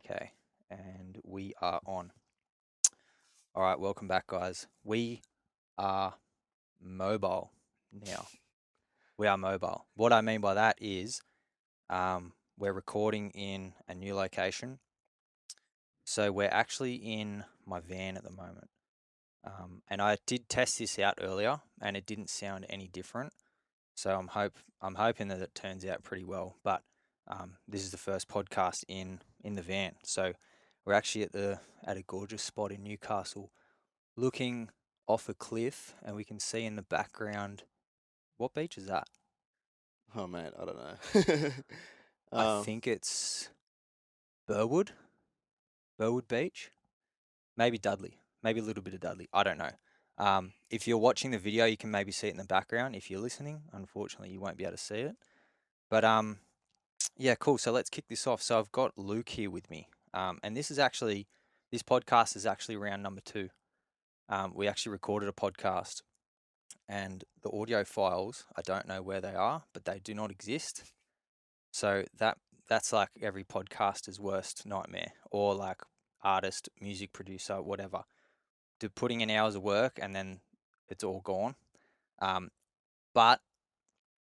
Okay, and we are on. All right, welcome back, guys. We are mobile now. We are mobile. What I mean by that is we're recording in a new location. So we're actually in my van at the moment. And I did test this out earlier, and it didn't sound any different. So I'm hoping that it turns out pretty well. But this is the first podcast in the van. So we're actually at a gorgeous spot in Newcastle, looking off a cliff, and we can see in the background. What beach is that? Oh mate, I don't know. I um, think it's Burwood, Burwood Beach. Maybe Dudley. Maybe a little bit of Dudley. I don't know. If you're watching the video, you can maybe see it in the background. If you're listening, unfortunately, you won't be able to see it. But yeah, cool. So let's kick this off. So I've got Luke here with me, and this podcast is actually round number two. We actually recorded a podcast, and the audio files, I don't know where they are, but they do not exist. So that's like every podcaster's worst nightmare, or like artist, music producer, whatever. Putting in hours of work and then it's all gone. Um, but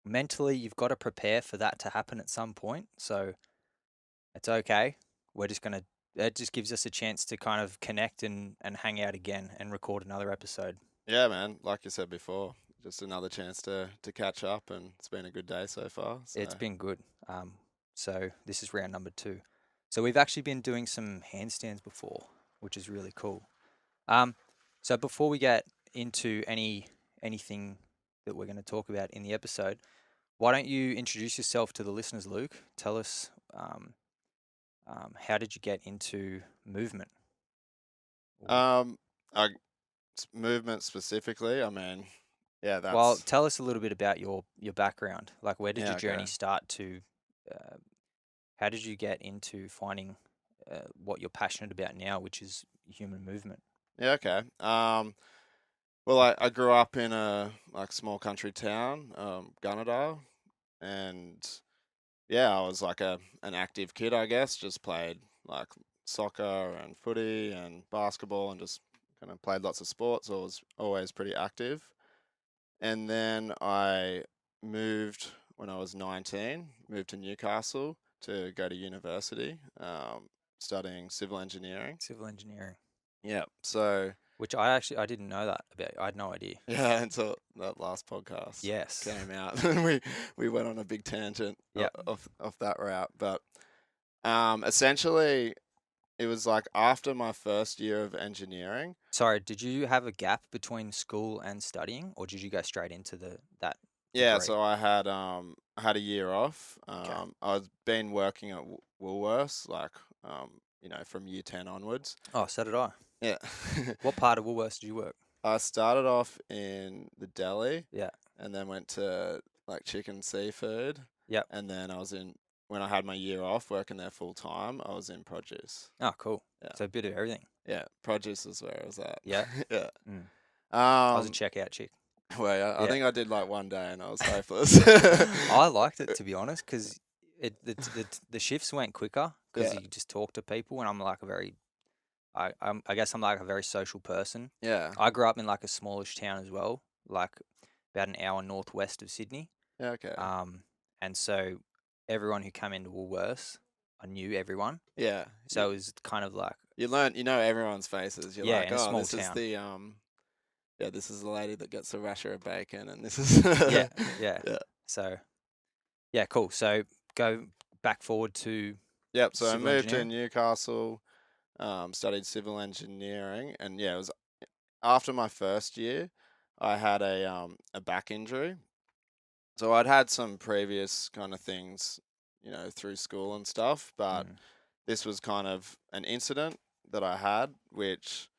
mentally, you've got to prepare for that to happen at some point. So it's okay. We're just gonna. It just gives us a chance to kind of connect and hang out again and record another episode. yeah, man. Like you said before, just another chance to catch up, and it's been a good day so far. So It's been good. So this is round number two. So we've actually been doing some handstands before, which is really cool. Um, so before we get into anything that we're going to talk about in the episode, why don't you introduce yourself to the listeners, Luke? Tell us how did you get into movement? um, I, movement specifically. I mean, yeah, Well, that's tell us a little bit about your background. Like, where did yeah, your okay. journey start to? Uh, how did you get into finding what you're passionate about now, which is human movement? Yeah, okay. Well, I grew up in a like small country town, Gunnedah, and yeah, I was like an active kid, I guess. Just played like soccer and footy and basketball and just kind of played lots of sports. I was always pretty active. And then I moved when I was 19, moved to Newcastle to go to university, studying civil engineering. Civil engineering, Yeah, so which I didn't know that about. I had no idea. yeah, until that last podcast Yes. came out, and we went on a big tangent Yep. off that route. But essentially, it was like after my first year of engineering. Sorry, did you have a gap between school and studying, or did you go straight into that Yeah, degree? so I had a year off. Okay. I was been working at Woolworths from year 10 onwards. Oh, so did I. Yeah. What part of Woolworths did you work? I started off in the deli Yeah. and then went to like chicken seafood, Yep. and then when I had my year off working there full time, I was in produce. Oh, cool. Yeah. So a bit of everything. Yeah, produce is where I was at. Yeah. Yeah. Mm. I was a Um checkout chick. well, yeah, I Yeah. think I did like one day and I was hopeless. I liked it, to be honest, because the shifts went quicker because Yeah. you just talk to people, and I'm like a very I guess I'm like a very social person. Yeah. I grew up in like a smallish town as well, like about an hour northwest of Sydney. Yeah, okay. Um, and so everyone who came into Woolworths, I knew everyone. Yeah. So it was kind of like, You know everyone's faces. You're yeah, like, in a oh, small this is town. this is the lady that gets the rasher of bacon, and this is Yeah, yeah. yeah. So yeah, cool. So go back forward to Yep. So I civil moved to engineering. Newcastle, studied civil engineering, and yeah, it was after my first year, I had a back injury. So I'd had some previous kind of things, through school and stuff, but Mm. this was kind of an incident that I had, which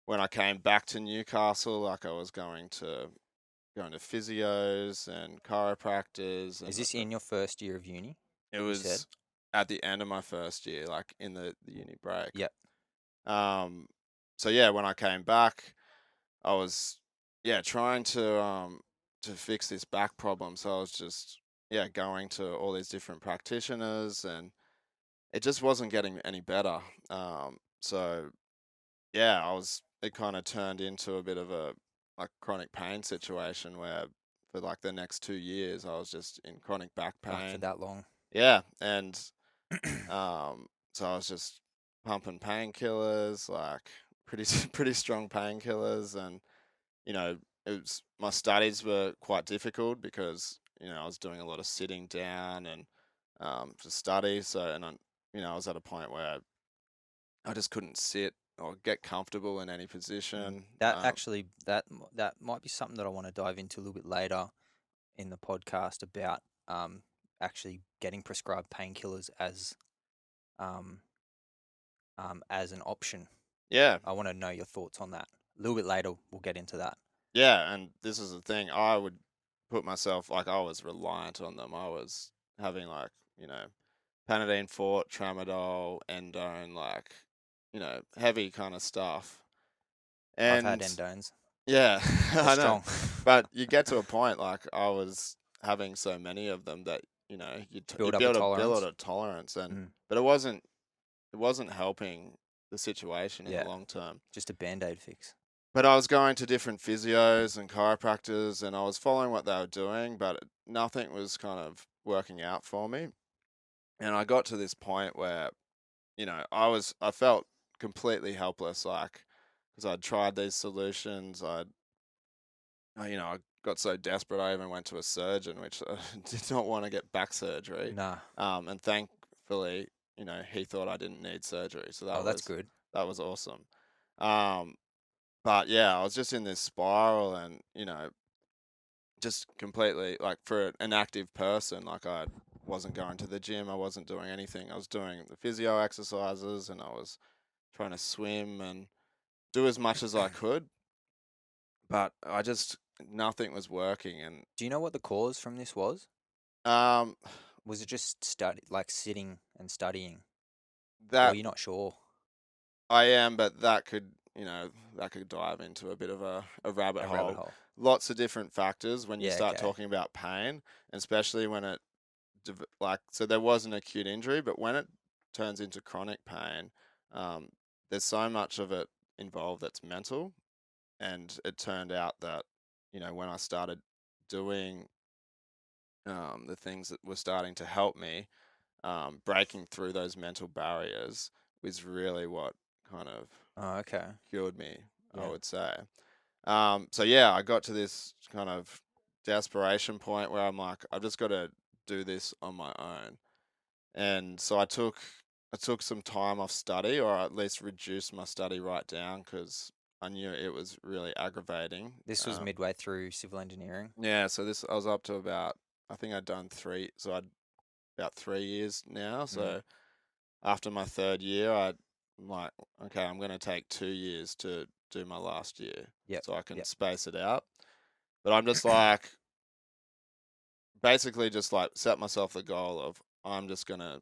when I came back to Newcastle, like I was going to physios and chiropractors, Is and this in your first year of uni? it You said. was at the end of my first year, like in the uni break. Yep. Um, so yeah, when I came back, I was trying to fix this back problem. So I was just going to all these different practitioners, and it just wasn't getting any better. So yeah, it kind of turned into a bit of a like chronic pain situation where for like the next 2 years I was just in chronic back Fuck, for pain. that long. Yeah, and so I was just pumping painkillers, like pretty pretty strong painkillers, and you know, it was my studies were quite difficult because I was doing a lot of sitting down and to study. So I was at a point where I just couldn't sit or get comfortable in any position. That actually, that might be something that I want to dive into a little bit later in the podcast about actually getting prescribed painkillers um, as an option. Yeah, I want to know your thoughts on that. A little bit later, we'll get into that. yeah, and this is the thing. I would put myself like I was reliant on them. I was having like Panadeine Fort, Tramadol, Endone, like heavy kind of stuff. I've had And endones. yeah, They're I know. strong. But you get to a point like I was having so many of them that Build you'd up be a able to build tolerance. a tolerance, and Mm, but it wasn't helping the situation in the yeah, long term. just a band-aid fix. But I was going to different physios and chiropractors, and I was following what they were doing, but nothing was kind of working out for me. And I got to this point where I felt completely helpless, like because I'd tried these solutions, I got so desperate I even went to a surgeon, which I did not want to get back surgery. Nah. And thankfully, he thought I didn't need surgery, so Oh, that's good. that was awesome. Um, but yeah, I was just in this spiral, and just completely like for an active person, like I wasn't going to the gym, I wasn't doing anything. I was doing the physio exercises, and I was trying to swim and do as much as I could, but I just nothing was working, and Do you know what the cause from this was? um Was it just like sitting and studying, or that you're not sure? I am, but that could dive into a bit of a rabbit A rabbit hole. hole. Lots of different factors when you Yeah. start Okay. talking about pain, and especially when like so there was an acute injury, but when it turns into chronic pain, um, there's so much of it involved that's mental, and it turned out that when I started doing the things that were starting to help me, breaking through those mental barriers was really what kind of Oh, okay. cured me, I Yeah. would say. So yeah, I got to this kind of desperation point where I'm like, I've just got to do this on my own. And so I took some time off study, or at least reduced my study right down because I knew it was really aggravating. This was midway through civil engineering. Yeah, so this I was up to about I think I'd done I'd about 3 years now. Mm. So after my third year, I'm like, okay, I'm going to take 2 years to do my last year Yep. so I can Yep. space it out. But I'm just like, basically, just like set myself the goal of I'm just going to,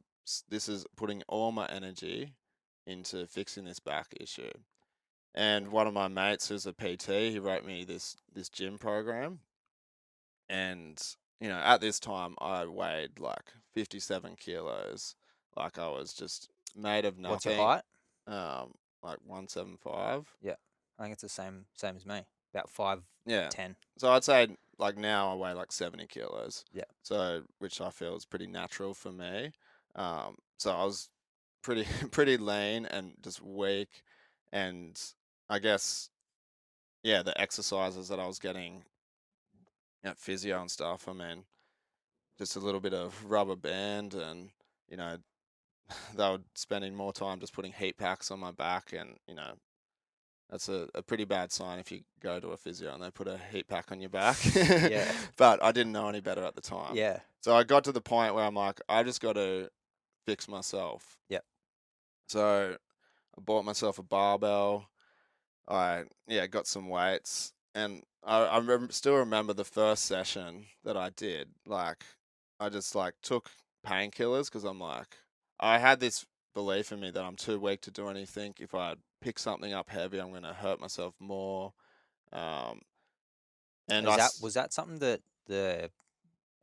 this is putting all my energy into fixing this back issue. And one of my mates who's a PT, he wrote me this gym program. And, at this time, I weighed like 57 kilos. Like I was just made of What's your nothing. height? um, like 175. Yeah. I think it's the same as me. About 5'10". Yeah. So I'd say like now I weigh like 70 kilos. Yeah. So which I feel is pretty natural for me. So I was pretty pretty lean and just weak, and I guess yeah, the exercises that I was getting at physio and stuff. I mean, just a little bit of rubber band, and you know they were spending more time just putting heat packs on my back, and that's a pretty bad sign if you go to a physio and they put a heat pack on your back. Yeah. But I didn't know any better at the time. Yeah. So I got to the point where I'm like, I just got to fix myself. Yep. So I bought myself a barbell. I got some weights. And still remember the first session that I did. Like, I just like took painkillers because I'm like, I had this belief in me that I'm too weak to do anything. If I pick something up heavy, I'm going to hurt myself more. Um, and Is that was that something that the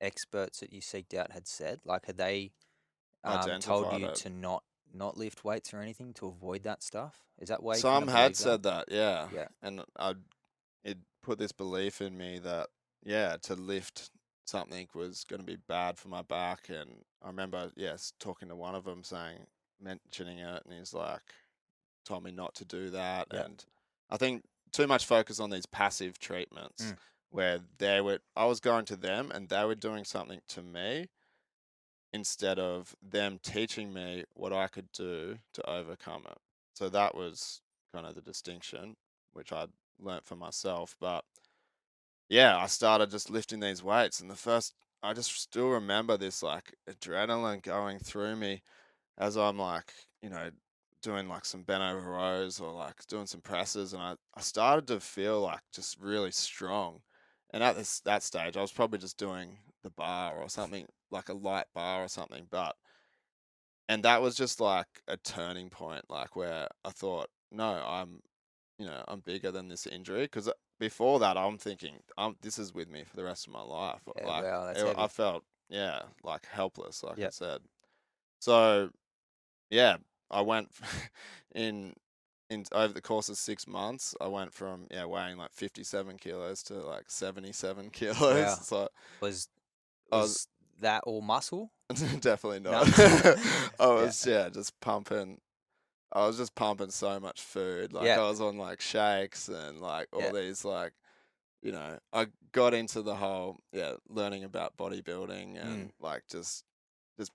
experts that you seeked out had said? Like, had they told identified you it. to not lift weights or anything to avoid that stuff? Is that why you kind Some of had believe that? said that, yeah, Yeah, and it put this belief in me that, yeah, to lift something was going to be bad for my back. And I remember, yes, talking to one of them mentioning it, and he's like, told me not to do that. yeah, And I think too much focus on these passive treatments mm, where I was going to them and they were doing something to me instead of them teaching me what I could do to overcome it. So that was kind of the distinction, which I learnt for myself. But yeah, I started just lifting these weights, and I just still remember this like adrenaline going through me as I'm like, you know, doing like some bent over rows or like doing some presses, and I started to feel like just really strong. And at that stage, I was probably just doing the bar or something, like a light bar or something. And that was just like a turning point, like where I thought, no, I'm bigger than this injury. Because before that, I'm thinking, this is with me for the rest of my life. yeah. Like Wow, that's I heavy. felt, yeah, like helpless, like I Yep. said. So yeah, I went in over the course of 6 months. I went from weighing like 57 kilos to like 77 kilos. Wow. So Was I was was that all muscle? definitely No. not. I Yeah, was just pumping. I was just pumping so much food. Like yeah, I was on like shakes and like all yeah, these like I got into the whole learning about bodybuilding mm, and like just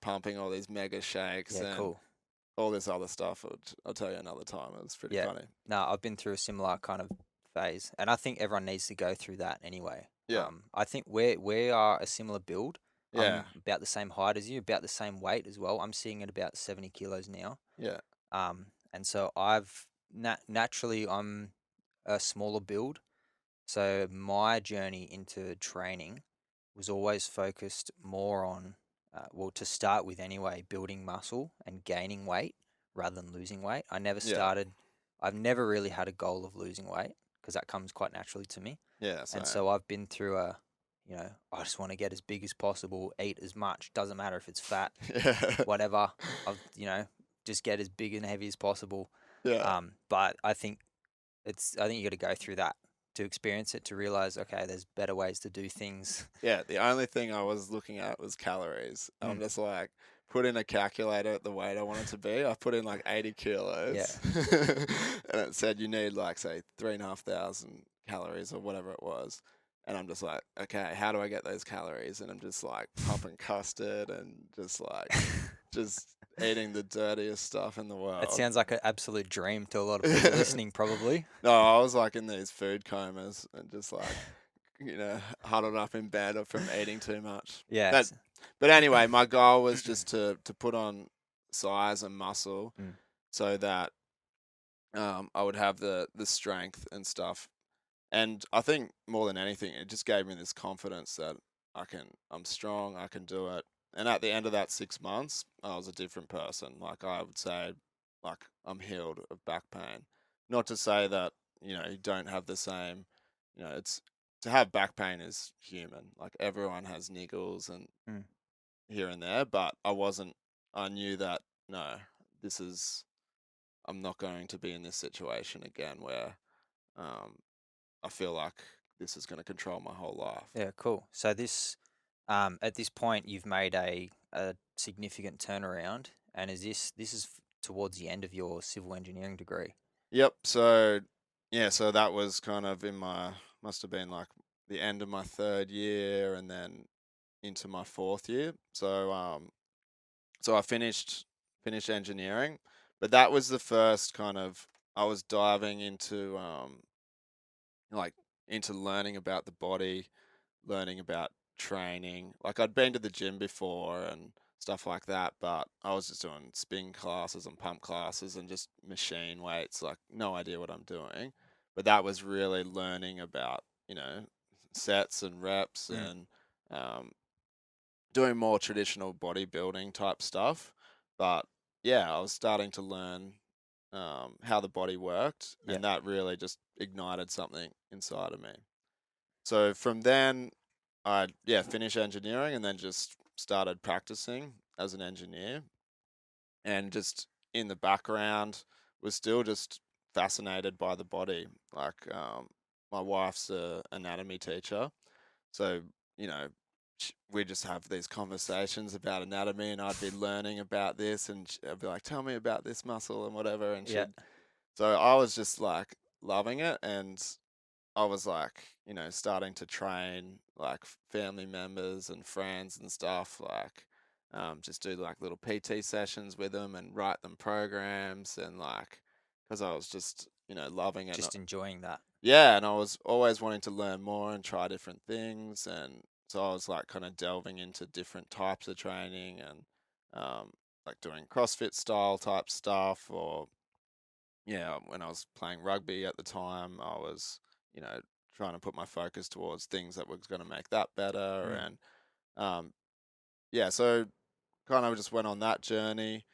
pumping all these mega shakes yeah. and Cool. all this other stuff. I'll tell you another time. It was pretty Yeah. funny. No, I've been through a similar kind of phase, and I think everyone needs to go through that anyway. Yeah, I think we are a similar build. yeah, I'm about the same height as you, about the same weight as well. I'm sitting at about 70 kilos now. yeah, And so naturally I'm a smaller build. So my journey into training was always focused more on, well, to start with anyway, building muscle and gaining weight rather than losing weight. yeah, I've never really had a goal of losing weight because that comes quite naturally to me. yeah. And Same. so I've been through I just want to get as big as possible, eat as much, doesn't matter if it's fat, Yeah, whatever. Just get as big and heavy as possible. yeah, But I think you got to go through that to experience it to realize, okay, there's better ways to do things. yeah. The only thing I was looking at was calories. I'm Mm, just like put in a calculator at the weight I want it to be. I put in like 80 yeah, kilos, and it said you need like say 3,500 calories or whatever it was. And I'm just like, okay, how do I get those calories? And I'm just like pumping custard and just eating the dirtiest stuff in the that world. sounds like an absolute dream to a lot of people listening, probably. No, I was like in these food comas and just like, huddled up in bed from eating too much. But Yes. but anyway, my goal was just to put on size and muscle Mm, so that I would have the strength and stuff. And I think more than anything, it just gave me this confidence that I'm strong, I can do it. And at the end of that 6 months, I was a different person. Like I would say, like I'm healed of back pain. Not to say that, you don't have the same, it's to have back pain is human. Like everyone has niggles and mm, here and there, but I knew that no, this is, I'm not going to be in this situation again where um, I feel like this is going to control my whole life. yeah, cool. So at this point, you've made a significant turnaround, and this is towards the end of your civil engineering degree? Yep. So, yeah, so that was kind of must have been like the end of my third year and then into my fourth year. So I finished engineering, but that was the first kind of, I was diving like into learning about the body, learning about training. Like I'd been to the gym before and stuff like that, but I was just doing spin classes and pump classes and just machine weights, like no idea what I'm doing. But that was really learning about, sets and reps Mm, and um, doing more traditional bodybuilding type stuff. But yeah, I was starting to learn how the body worked, yeah, and that really just ignited something inside of me. So from then, I finished engineering and then just started practicing as an engineer. and just in the background was still just fascinated by the body. Like, my wife's a anatomy teacher, so you know, we just have these conversations about anatomy, and I'd be learning about this, and I'd be like, "Tell me about this muscle and whatever," and Yeah. she'd. So I was just like loving it, and I was like, starting to train like family members and friends and stuff, like just do like little PT sessions with them and write them programs and like, because I was just, loving it. Just enjoying that. Yeah, and I was always wanting to learn more and try different things, and so I was like kind of delving into different types of training and like doing CrossFit style type stuff, or yeah, when I was playing rugby at the time, I was, you know, trying to put my focus towards things that was going to make that better. Mm. And um, yeah, so kind of just went on that journey.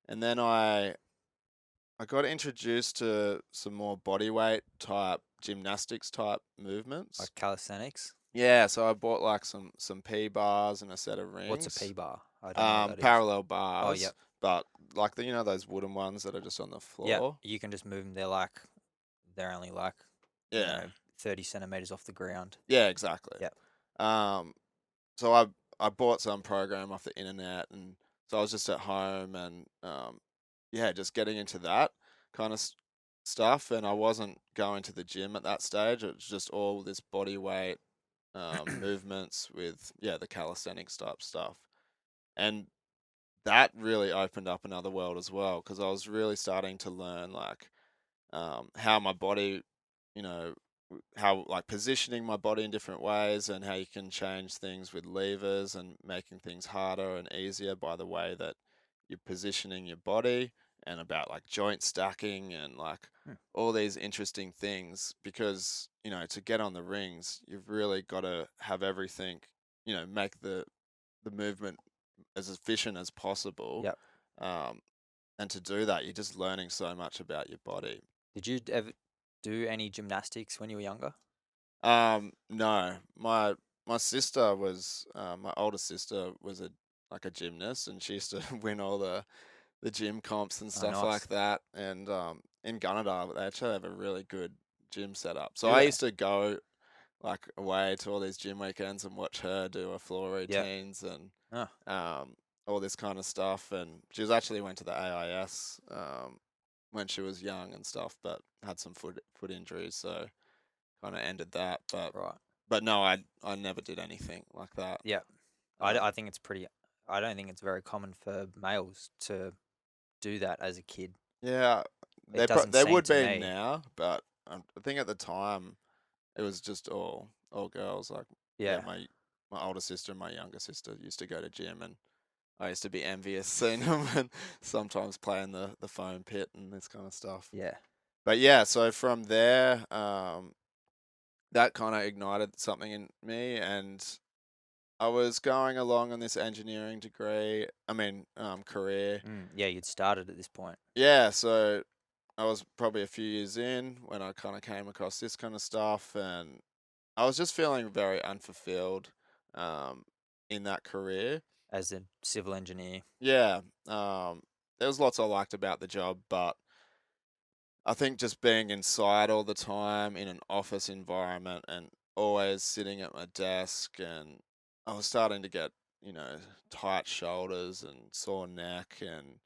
And then I got introduced to some more body weight type gymnastics type movements. Like calisthenics. Yeah, so I bought like some P bars and a set of What's a rings. P-bar? I don't know what that is. Parallel Oh, bars, yep. but like those wooden ones that are just on the Yep. floor. You can just move them. They're only like, you Yeah. know, 30 centimeters off the ground. Yeah, exactly. Yep. Um, so I bought some program off the internet, and so I was just at home and yeah, just getting into that kind of stuff. And I wasn't going to the gym at that stage. It was just all this body weight movements with the calisthenics type stuff, and that really opened up another world as well because I was really starting to learn like how my body, you know, how like positioning my body in different ways and how you can change things with levers and making things harder and easier by the way that you're positioning your body, and about like joint stacking and like Hmm. all these interesting things, because to get on the rings you've really got to have everything, make the movement as efficient as possible, Yep. um, and to do that you're just learning so much about your body. Did you ever do any gymnastics when you were younger? No, my sister was my older sister was a gymnast, and she used to win all the gym comps and Oh, stuff like nice. that. And in Gunnedah, they actually have a really good gym setup. So Do I they? used to go like away to all these gym weekends and watch her do her floor Yep. routines and Oh, um all this kind of stuff. And she was actually went to the AIS when she was young and stuff, but had some foot injuries, so kind of ended that. right. But no, I never did anything like that. Yep. I Um, think it's pretty. I don't think it's very common for males to do that as a kid. yeah, It doesn't they seem would to be me. now, but I think at the time it was just all girls. Like yeah, Yeah. my older sister and my younger sister used to go to gym, and I used to be envious seeing them and sometimes play in the foam pit and this kind of stuff. Yeah. But yeah, so from there, that kind of ignited something in me, and I was going along on this engineering degree. I mean, career. Yeah. You'd started at this point. Yeah, so I was probably a few years in when I kind of came across this kind of stuff, and I was just feeling very unfulfilled um, in that career. As a civil engineer. Yeah, there was lots I liked about the job, but I think just being inside all the time in an office environment and always sitting at my desk, and I was starting to get, tight shoulders and sore neck, and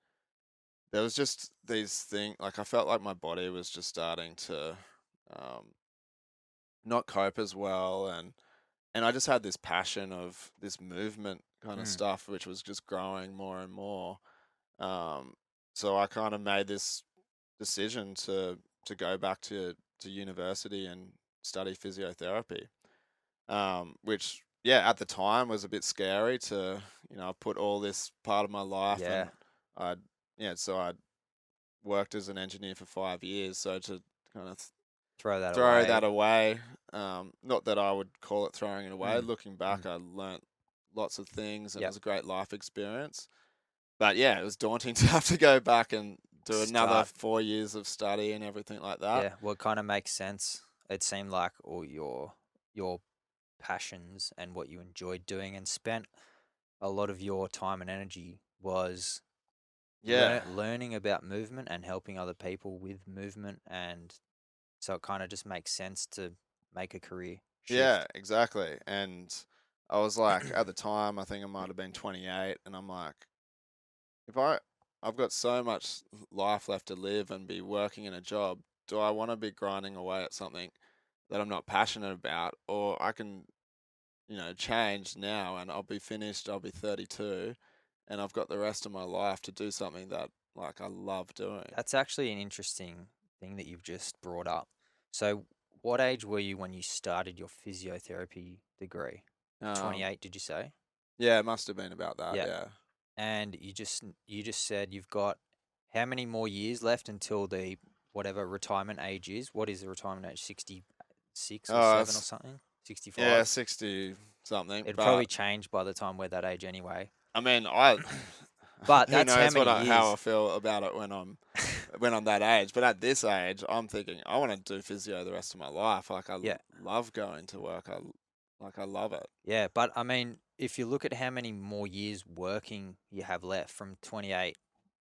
there was just these things like I felt like my body was just starting to um, not cope as well, and I just had this passion of this movement kind of Mm. stuff, which was just growing more and more. Um, so I kind of made this decision to go back to university and study physiotherapy, which yeah at the time was a bit scary to I put all this part of my life, Yeah. and I so I worked as an engineer for 5 years, so to kind of Throw that throw that away. away, not that I would call it throwing it away. Mm. Looking Mm. back, I learnt lots of things, and it Yep. was a great life experience. But yeah, it was daunting to have to go back and do another Start. 4 years of study and everything like that. Yeah. Well, it kind of makes sense. It seemed like all your passions and what you enjoyed doing and spent a lot of your time and energy was Yeah. learning about movement and helping other people with movement, and so it kind of just makes sense to make a career Yeah, shift. exactly. And I was like, at the time, I think I might have been 28, and I'm like, if I've got so much life left to live and be working in a job, do I want to be grinding away at something that I'm not passionate about, or I can, change now and I'll be finished, I'll be 32, and I've got the rest of my life to do something that like I love doing. That's actually an interesting thing that you've just brought up. So, what age were you when you started your physiotherapy degree? Um, 28, did you say? yeah, it must have been about that, Yeah. yeah. And you just said you've got how many more years left until the whatever retirement age is? What is the retirement age? 66 or Oh, 7 or it's, something? yeah, 65? 60 something, It'll but probably change by the time we're that age anyway. I mean, I But who that's how knows many how I years. feel about it when I'm that age. But at this age, I'm thinking I want to do physio the rest of my life. Like Yeah. love going to work. I love it. Yeah, but I mean, if you look at how many more years working you have left from 28,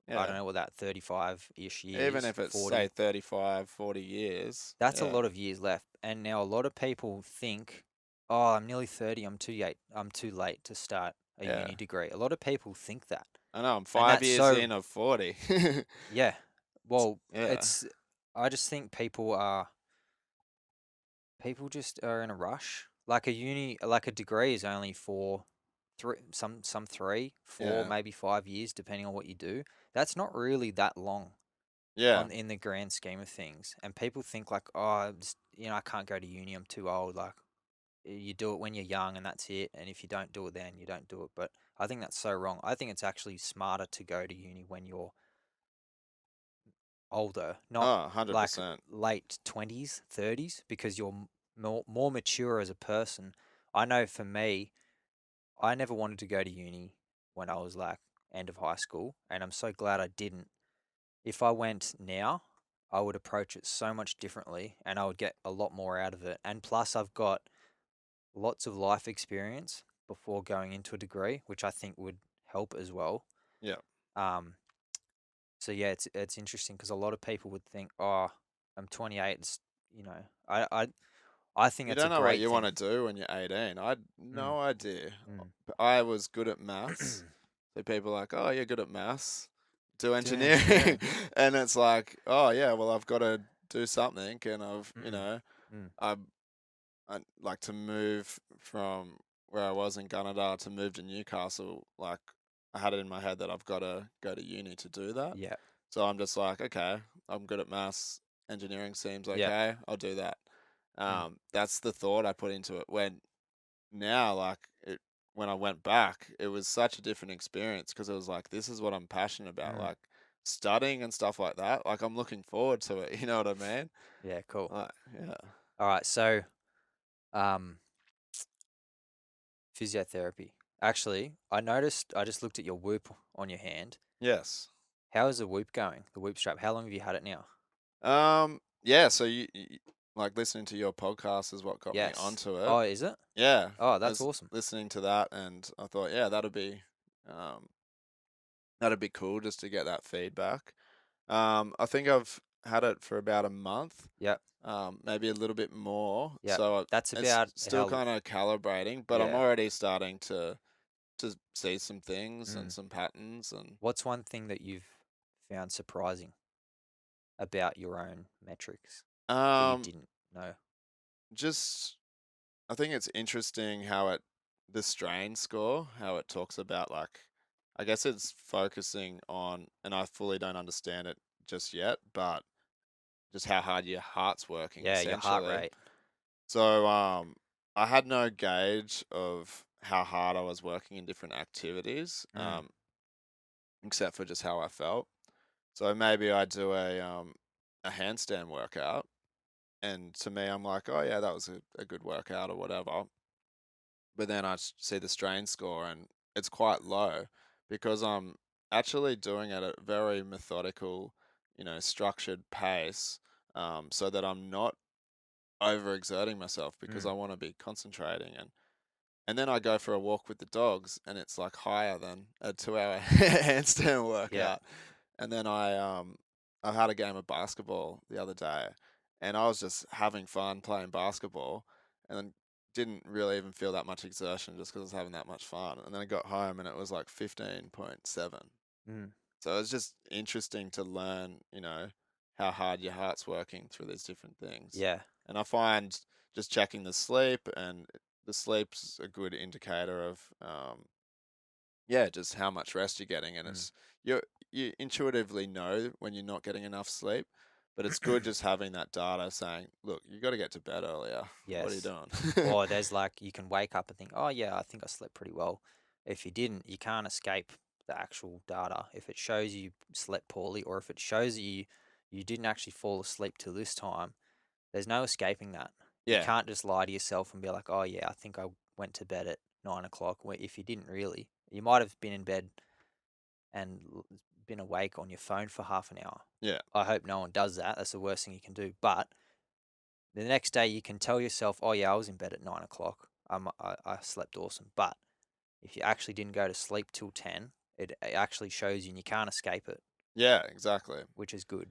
I Yeah. don't know what that 35-ish Even years, if it's say 40, 35, 40 years. that's a Yeah. lot of years left. And now a lot of people think, "Oh, I'm nearly 30, I'm too late to start a Yeah. uni degree." A lot of people think that. I know I'm And 5 years in of 40. yeah. Well, Yeah. it's I just think people just are in a rush. Like a degree is only for some 3, 4, Yeah. maybe 5 years, depending on what you do. That's not really that long Yeah. on in the grand scheme of things. And people think like, oh, I can't go to uni. I'm too old. Like you do it when you're young, and that's it. And if you don't do it then, you don't do it. But I think that's so wrong. I think it's actually smarter to go to uni when you're older, not Oh, like 100%. late 20s, 30s, because you're more mature as a person. I know for me, I never wanted to go to uni when I was like end of high school, and I'm so glad I didn't. If I went now, I would approach it so much differently and I would get a lot more out of it. And plus, I've got lots of life experience before going into a degree, which I think would help as well. Yeah. Um, so yeah, it's interesting because a lot of people would think, "Oh, I'm 28." I think You it's a don't know what great you want thing. to do when you're 18. I had Mm, no idea. mm. I was good at maths. So people are like, oh, you're good at maths. Do Do engineering. engineering. And it's like, oh, yeah, well, I've got to do something. And Mm, mm. I, I like to move from where I was in Gunnedah to move to Newcastle. Like, I had it in my head that I've got to go to uni to do that. Yeah, So I'm just like, okay, I'm good at maths. Engineering seems yeah. okay. I'll do that. Mm, That's the thought I put into it. Now, like when I went back, it was such a different experience because it was like, this is what I'm passionate about, mm. like studying and stuff like that. Like I'm looking forward to it. You know what I mean? Yeah, cool. Like, yeah. All right, so um, physiotherapy. Actually, I noticed. I just looked at your whoop on your hand. Yes. How is the whoop going? The whoop strap. How long have you had it now? Yeah. So like listening to your podcast is what got me Yes. onto it. Oh, is it? Yeah. Oh, I that's was awesome. listening to that, and I thought, yeah, um, that'd be cool just to get that feedback. I think I've had it for about a month, Yep. maybe a little bit more. Yep. So That's it's about still how. kind of calibrating, but I'm Yeah. already starting to see some things and Mm. some patterns and What's one thing that you've found surprising about your own metrics that you um didn't know? just I think it's interesting how the strain score, how it talks about like I guess it's focusing on, and I fully don't understand it just yet, but just how hard your heart's working Yeah, your heart essentially. rate. So I had no gauge of how hard I was working in different activities, Mm. except for just how I felt. So maybe I do a handstand workout, and to me, I'm like, oh yeah, that was a good workout or whatever. But then see the strain score, and it's quite low because I'm actually doing it at a very methodical, structured pace, so that I'm not overexerting myself because Mm. I want to be concentrating. And then I go for a walk with the dogs, and it's like higher than a 2 hour handstand Yeah. workout. And then I had a game of basketball the other day, and I was just having fun playing basketball, and then didn't really even feel that much exertion just because I was having that much fun. And then I got home and it was like 15.7. Mm. So it's just interesting to learn, how hard your heart's working through these different things. Yeah. And I find just checking the sleep, and the sleep's a good indicator of, yeah, just how much rest you're getting. And Mm. you intuitively know when you're not getting enough sleep, but it's good just having that data saying, look, you got to get to bed earlier. What are you Yes. doing? Or there's like you can wake up and think, oh yeah, I think I slept pretty well. If you didn't, you can't escape the actual data. If it shows you slept poorly, or if it shows that you didn't actually fall asleep till this time, there's no escaping that. You Yeah, can't just lie to yourself and be like, oh yeah, I think I went to bed at 9 o'clock. If you didn't really, you might have been in bed and been awake on your phone for half an hour. yeah, I hope no one does that. That's the worst thing you can do. But the next day you can tell yourself, oh yeah, I was in bed at 9 o'clock. I slept awesome. But if you actually didn't go to sleep till 10, it actually shows you and you can't escape it, yeah, exactly. which is good.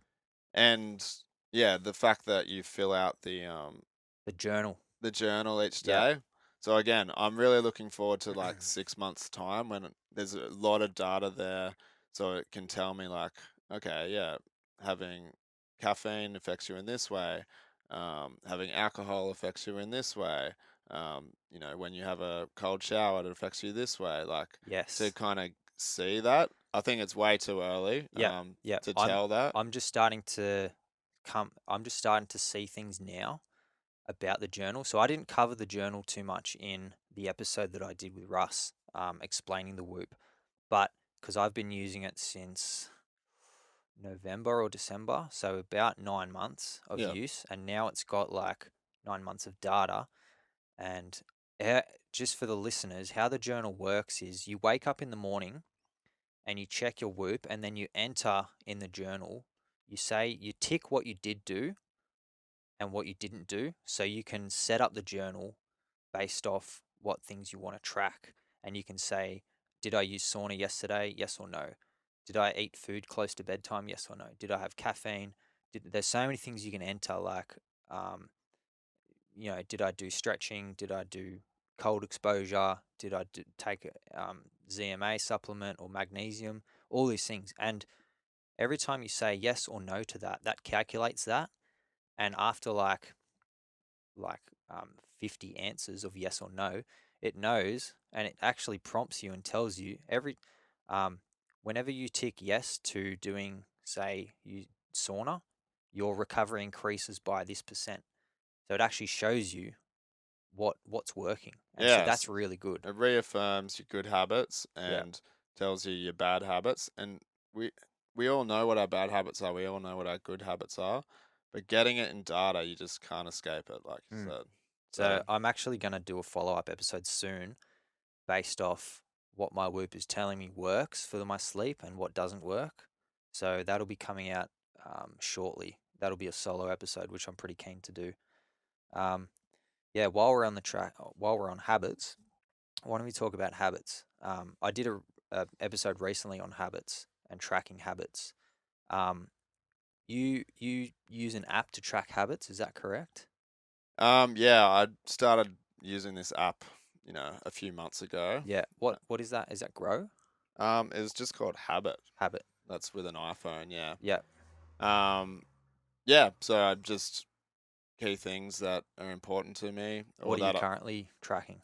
And yeah, the fact that you fill out The journal. the journal each Yeah. day. So again, I'm really looking forward to like 6 months time when there's a lot of data there, so it can tell me like, okay, yeah, having caffeine affects you in this way, having alcohol affects you in this way, when you have a cold shower, it affects you this way. Like to Yes. kind of see that, I think it's way too early Yeah. Yeah. to I'm tell that. I'm just starting to I'm just starting to see things now about the journal. So I didn't cover the journal too much in the episode that I did with Russ, explaining the Whoop, but because I've been using it since November or December, so about 9 months of Yeah, use, and now it's got like 9 months of data. And uh, just for the listeners, how the journal works is you wake up in the morning and you check your Whoop, and then you enter in the journal. You tick what you did do and what you didn't do, so you can set up the journal based off what things you want to track. And you can say, did I use sauna yesterday? Yes or no. Did I eat food close to bedtime? Yes or no. Did I have caffeine? There's so many things you can enter, like, did I do stretching? Did I do cold exposure? Did I take a ZMA supplement or magnesium? All these things. And every time you say yes or no to that, that calculates that. And after like 50 answers of yes or no, it knows, and it actually prompts you and tells you um, whenever you tick yes to doing, say, sauna, your recovery increases by this percent. So it actually shows you what's working, and so yes. that's really good. It reaffirms your good habits Yeah. and tells you your bad habits. And we we all know what our bad habits are. We all know what our good habits are. But getting it in data, you just can't escape it, like you Mm. said. So So I'm actually going to do a follow-up episode soon based off what my Whoop is telling me works for my sleep and what doesn't work. So that'll be coming out shortly. That'll be a solo episode, which I'm pretty keen to do. Um, yeah, while we're on habits, why don't we talk about habits? I did a episode recently on habits and tracking habits. Um, you use an app to track habits, is that correct? yeah, I started using this app, a few months ago. Yeah. What is that? Is that Grow? It was just called Habit. Habit. That's with an iPhone, yeah. Yeah. Um, yeah, so I just key things that are important to me or What are you that currently tracking?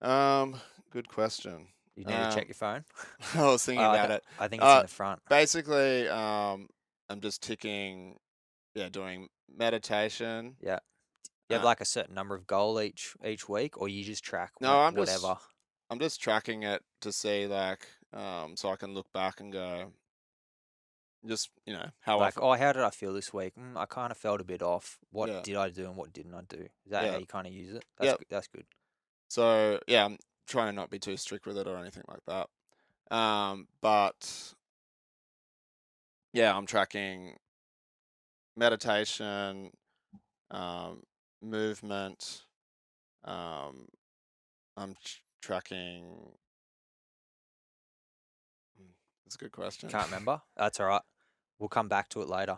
um good question. You need to check Um your phone. I was thinking about it. I think it's in Uh, the front. basically, I'm just ticking, yeah, doing meditation. Yeah. You have Uh, like a certain number of goal each week, or you just track no, whatever. I'm just tracking it to see like, so I can look back and go, just how Like, often. oh, how did I feel this week? I kind of felt a bit off. What Yeah, did I do and what didn't I do? Is that how yeah, you kind of use it? That's yeah. good. That's good. So yeah, I'm trying to not be too strict with it or anything like that. But yeah, I'm tracking meditation, um, movement. Um, I'm tracking. Hmm, That's a good question. Can't remember. That's all right. We'll come back to it later.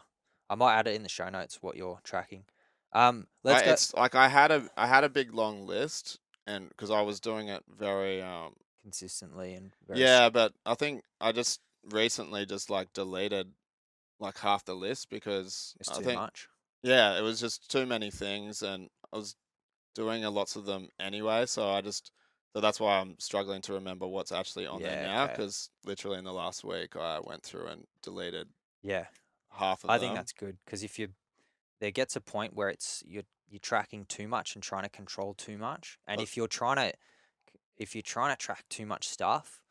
I might add it in the show notes what you're tracking. Let's go It's like I had a big long list, and because I was doing it very consistently and very yeah, but I think I just recently just like deleted like half the list because it's I too think much. yeah, it was just too many things, and I was doing a lots of them anyway, so that's why I'm struggling to remember what's actually on there Yeah, now, okay. because literally in the last week I went through and deleted Yeah. half of I think them. that's good because if you there gets a point where you're tracking too much and trying to control too much. And Uh, if you're trying to track too much stuff,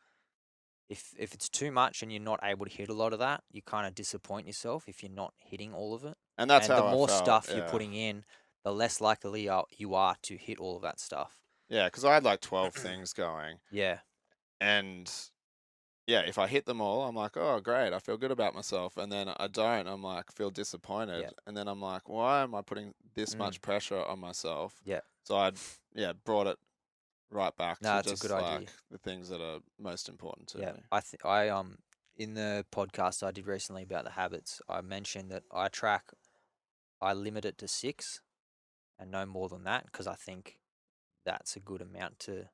if it's too much and you're not able to hit a lot of that, you kind of disappoint yourself if you're not hitting all of it. and that's And the how I more felt, stuff you're yeah. putting in, the less likely you are to hit all of that stuff. Yeah, because I had like 12 things going, Yeah. and yeah, if I hit them all, I'm like, oh, great, I feel good about myself. And then I don't, I'm like, feel disappointed. Yeah. And then I'm like, why am I putting this Mm, much pressure on myself? yeah. So yeah, brought it right back No, to it's a good just idea. like the things that are most important to Yeah. me. I in the podcast I did recently about the habits, I mentioned that I limit it to 6 and no more than that because I think that's a good amount to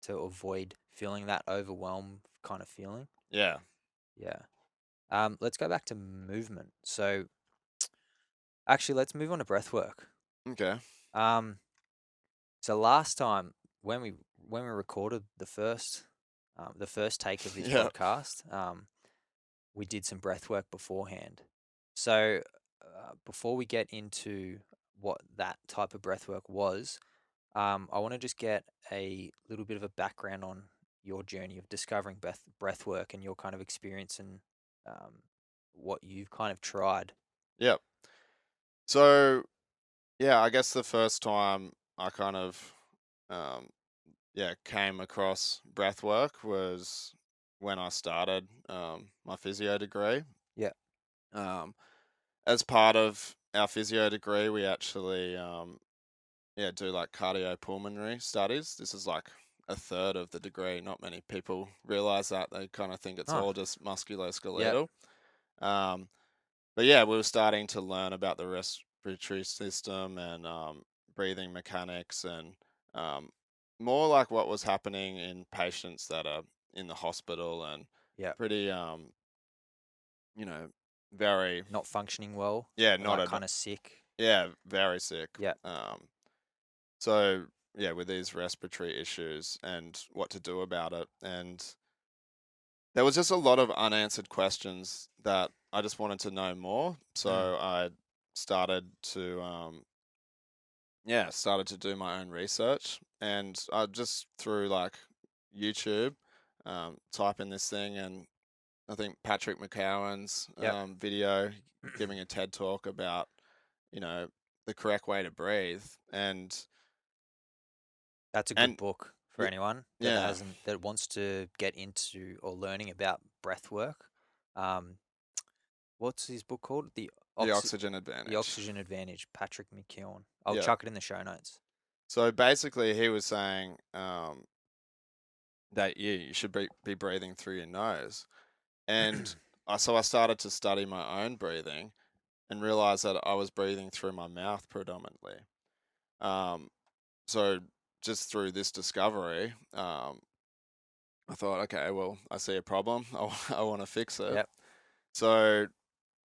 avoid feeling that overwhelm kind of feeling. Yeah. Yeah. Let's go back to movement. So actually, let's move on to breath work. Okay. Um, so last time when we recorded the first take of this Yeah. podcast, we did some breath work beforehand. So before we get into what that type of breath work was, I want to just get a little bit of a background on your journey of discovering breath work and your kind of experience and um, what you've kind of tried. Yeah. So yeah, I guess the first time I kind of um, yeah came across breath work was when I started my physio degree. Yeah, Um, as part of our physio degree, we actually yeah do like cardiopulmonary studies. This is like a third of the degree. Not many people realize that. They kind of think it's oh, all just yeah, musculoskeletal. Um, but yeah, we were starting to learn about the respiratory system and breathing mechanics and um, more like what was happening in patients that are in the hospital and yeah, pretty you know very not functioning well, yeah or not like at kind of sick. yeah very sick. Yeah, Um, So yeah, with these respiratory issues and what to do about it, and there was just a lot of unanswered questions that I just wanted to know more. mm, So I started to yeah started to do my own research, and I just through like YouTube, type in this thing, and I think Patrick McKeown's yep. video giving a TED talk about you know the correct way to breathe, That's a good and book for y- anyone yeah. that wants to get into or learning about breath work. Um, what's his book called? The Oxy oxygen The advantage. Oxygen Advantage, Patrick McKeown. I'll Yeah. chuck it in the show notes. So basically, he was saying that you should be breathing through your nose. And I started to study my own breathing and realized that I was breathing through my mouth predominantly. Um, so just through this discovery, I thought, okay, well, I see a problem. I want to fix it. Yep. So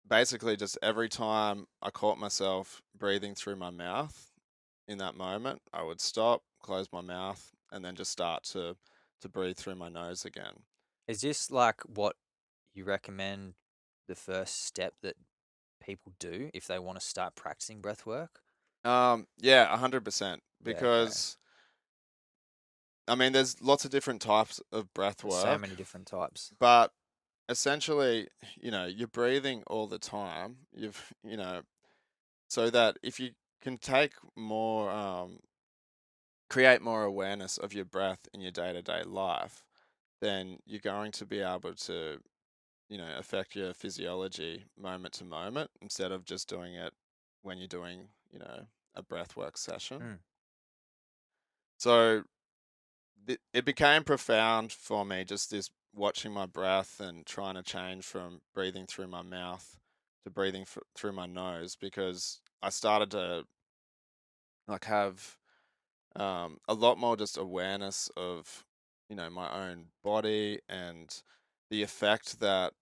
basically, just every time I caught myself breathing through my mouth, in that moment, I would stop, close my mouth, and then just start to breathe through my nose again. Is this like what you recommend the first step that people do if they want to start practicing breath work? Yeah, 100%. Yeah, okay. Because I mean, there's lots of different types of breath There's so work, many different types. but essentially, you're breathing all the time. So that if you can take more, create more awareness of your breath in your day-to-day life, then you're going to be able to affect your physiology moment to moment instead of just doing it when you're doing a breath work session. Mm, So it became profound for me, just this watching my breath and trying to change from breathing through my mouth to breathing through my nose, because I started to like have a lot more just awareness of, my own body and the effect that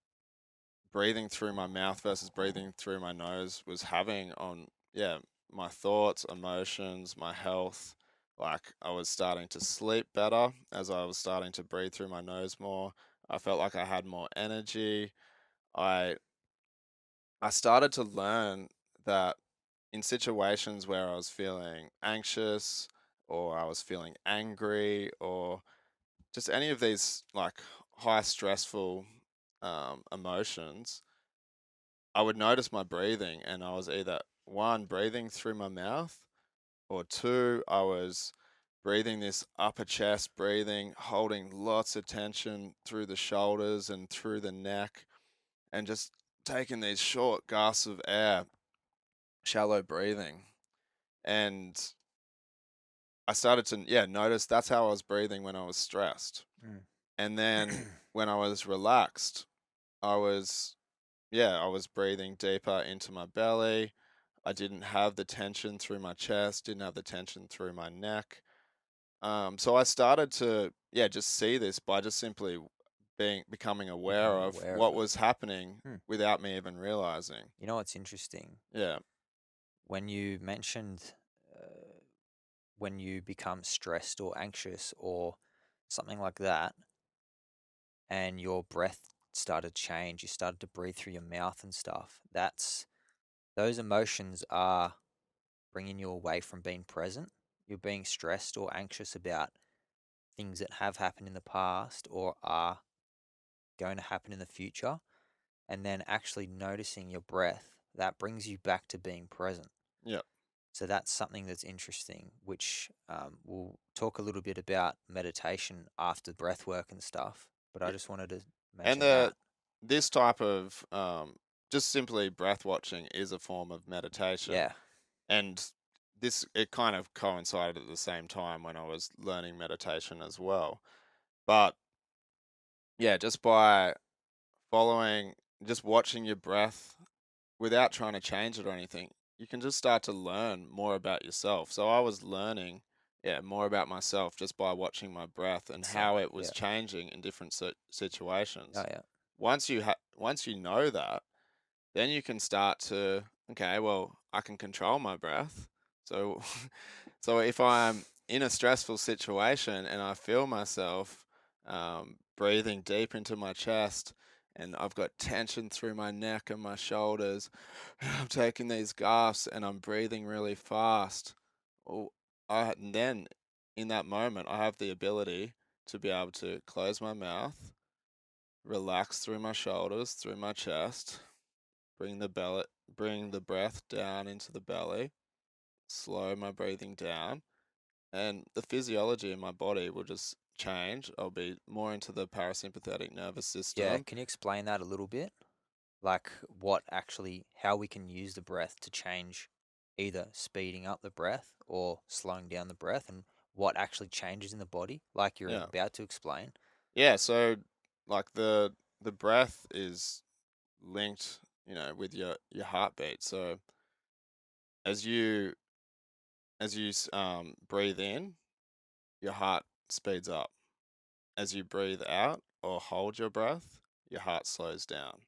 breathing through my mouth versus breathing through my nose was having on, yeah, my thoughts, emotions, my health. Like, I was starting to sleep better as I was starting to breathe through my nose more. I felt like I had more energy. I I started to learn that in situations where I was feeling anxious or I was feeling angry or just any of these like high stressful emotions, I would notice my breathing, and I was either one, breathing through my mouth, or two, I was breathing this upper chest breathing, holding lots of tension through the shoulders and through the neck, and just taking these short gasps of air, shallow breathing. And I started to, yeah, notice that's how I was breathing when I was stressed. Mm. And then when I was relaxed, I was, yeah, I was breathing deeper into my belly. I didn't have the tension through my chest, didn't have the tension through my neck. So I started to, yeah, just see this by just simply becoming aware Becoming of aware of what it. was happening Hmm. without me even realizing. You know what's interesting? Yeah, When you mentioned when you become stressed or anxious or something like that, and your breath started to change, you started to breathe through your mouth and stuff. Those emotions are bringing you away from being present. You're being stressed or anxious about things that have happened in the past or are going to happen in the future, and then actually noticing your breath, that brings you back to being present. yeah. So that's something that's interesting, which we'll talk a little bit about meditation after breath work and stuff. But I y- just wanted to And mention that. this type of just simply breath watching is a form of meditation. Yeah, And this, it kind of coincided at the same time when I was learning meditation as well. But yeah, just by following, just watching your breath without trying to change it or anything, you can just start to learn more about yourself. So I was learning, yeah, more about myself just by watching my breath and how instantly. it was Yeah. changing in different Oh, situations. yeah. Once you know that, then you can start to, okay, well, I can control my breath. So so if I'm in a stressful situation and I feel myself breathing deep into my chest, and I've got tension through my neck and my shoulders, and I'm taking these gasps and I'm breathing really fast, well, and then in that moment I have the ability to be able to close my mouth, relax through my shoulders, through my chest, bring the breath down into the belly, slow my breathing down, and the physiology in my body will just change. I'll be more into the parasympathetic nervous Yeah. system. Can you explain that a little bit? Like how we can use the breath to change either speeding up the breath or slowing down the breath, and what actually changes in the body, like you're Yeah. about to explain. Yeah, so like the breath is linked, with your heartbeat. So as you breathe in, your heart speeds up. As you breathe out or hold your breath, your heart slows down.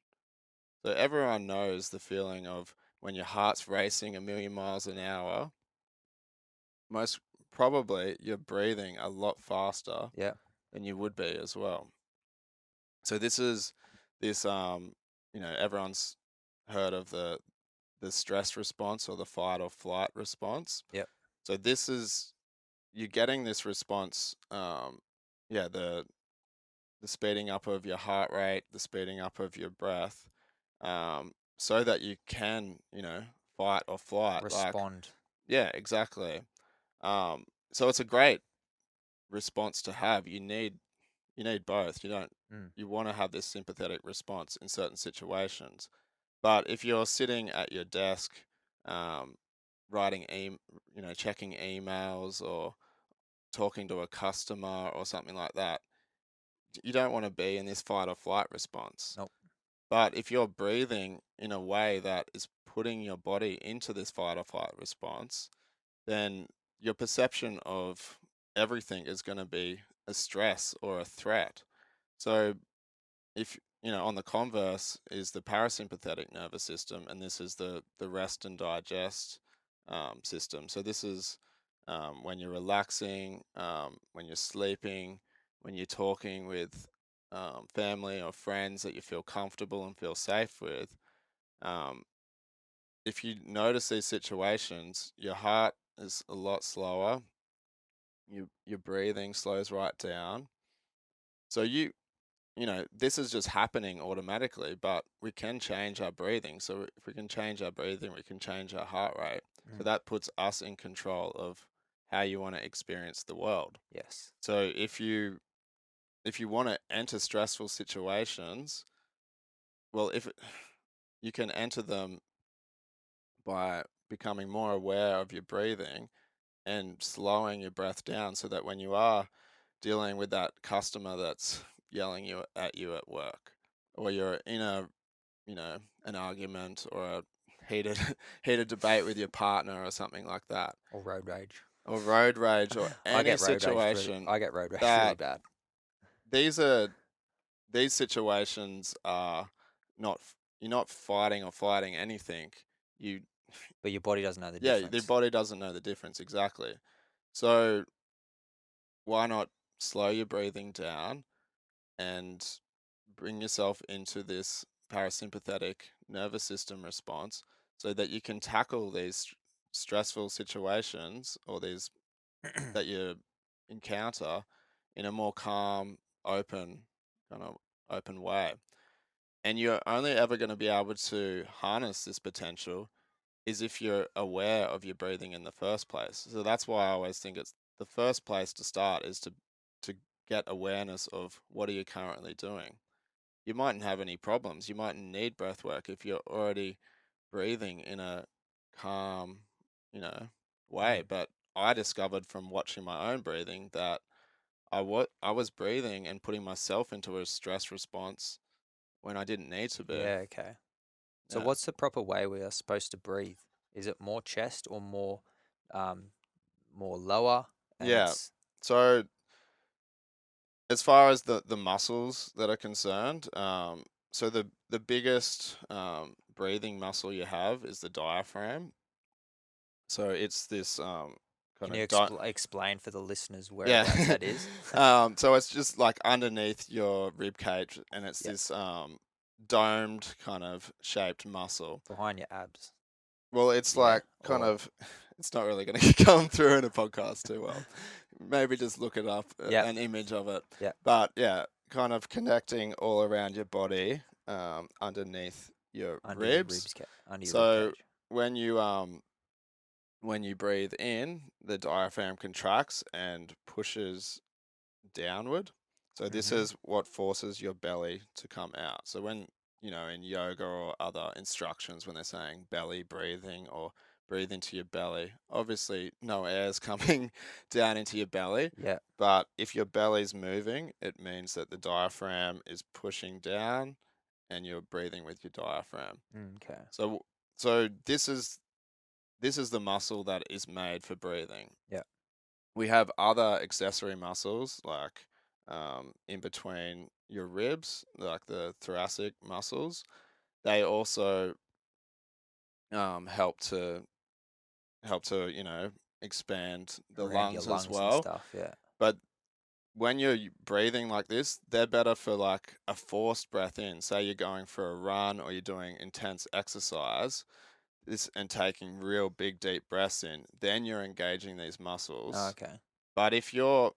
So everyone knows the feeling of when your heart's racing a million miles an hour, most probably you're breathing a lot faster Yeah. than you would be as well. So this is this everyone's heard of the stress response or the fight or flight response. Yep. So this is, you're getting this response, yeah, the speeding up of your heart rate, the speeding up of your breath, so that you can, fight or flight. Like, Respond. yeah, exactly. So it's a great response to have. You need both. Mm. You want to have this sympathetic response in certain situations. But if you're sitting at your desk, um, checking emails or talking to a customer or something like that, you don't want to be in this fight or flight response. Nope. But if you're breathing in a way that is putting your body into this fight or flight response, then your perception of everything is going to be a stress or a threat. So if on the converse is the parasympathetic nervous system, and this is the rest and digest system. So this is when you're relaxing, when you're sleeping, when you're talking with family or friends that you feel comfortable and feel safe with. Um, if you notice these situations, your heart is a lot slower. Your breathing slows right down. So this is just happening automatically, but we can change our breathing. So if we can change our breathing, we can change our heart rate. So Mm. that puts us in control of how you want to experience the world. Yes. So if you want to enter stressful situations, well, you can enter them by becoming more aware of your breathing and slowing your breath down so that when you are dealing with that customer that's yelling at you at work, or you're in an argument or a heated heated debate with your partner or something like that, Or road rage. or road rage or any situation I get road rage really that bad. these are these situations are not you're not fighting or fighting anything. You But your body doesn't know the Yeah, the difference. body doesn't know the difference exactly. So why not slow your breathing down and bring yourself into this parasympathetic nervous system response so that you can tackle these stressful situations or these that you encounter in a more calm, open, kind of open way. And you're only ever going to be able to harness this potential is if you're aware of your breathing in the first place. So that's why I always think it's the first place to start is to get awareness of what are you currently doing. You mightn't have any problems. You mightn't need breath work if you're already breathing in a calm, you know, way. Mm. But I discovered from watching my own breathing that I was breathing and putting myself into a stress response when I didn't need to be. Yeah, okay. So Yeah. what's the proper way we are supposed to breathe? Is it more chest or um more lower? And Yeah. it's So as far as the muscles that are concerned, so the biggest breathing muscle you have is the diaphragm. So it's this kind can you of explain for the listeners yeah. whereabouts that is? So it's just like underneath your rib cage, and it's Yeah, this domed kind of shaped muscle. behind your abs. Well, it's Yeah, like kind or of, it's not really going to come through in a podcast too well. Maybe just look it up, yeah, an image of it. yeah, But yeah, kind of connecting all around your body, underneath your ribs. under your rib So cage. when you um when you breathe in, the diaphragm contracts and pushes downward. So this Mm-hmm. is what forces your belly to come out. So when, in yoga or other instructions, when they're saying belly breathing or breathe into your belly, obviously no air is coming down into your belly. Yeah. But if your belly's moving, it means that the diaphragm is pushing down and you're breathing with your diaphragm. Okay. So so this is the muscle that is made for breathing. Yeah. We have other accessory muscles like in between your ribs, like the thoracic muscles. They also help to expand the Around your lungs as lungs and well. stuff. Yeah. But when you're breathing like this, they're better for like a forced breath in. Say you're going for a run or you're doing intense exercise, this and taking real big deep breaths in, then you're engaging these Oh, muscles. okay. But if you're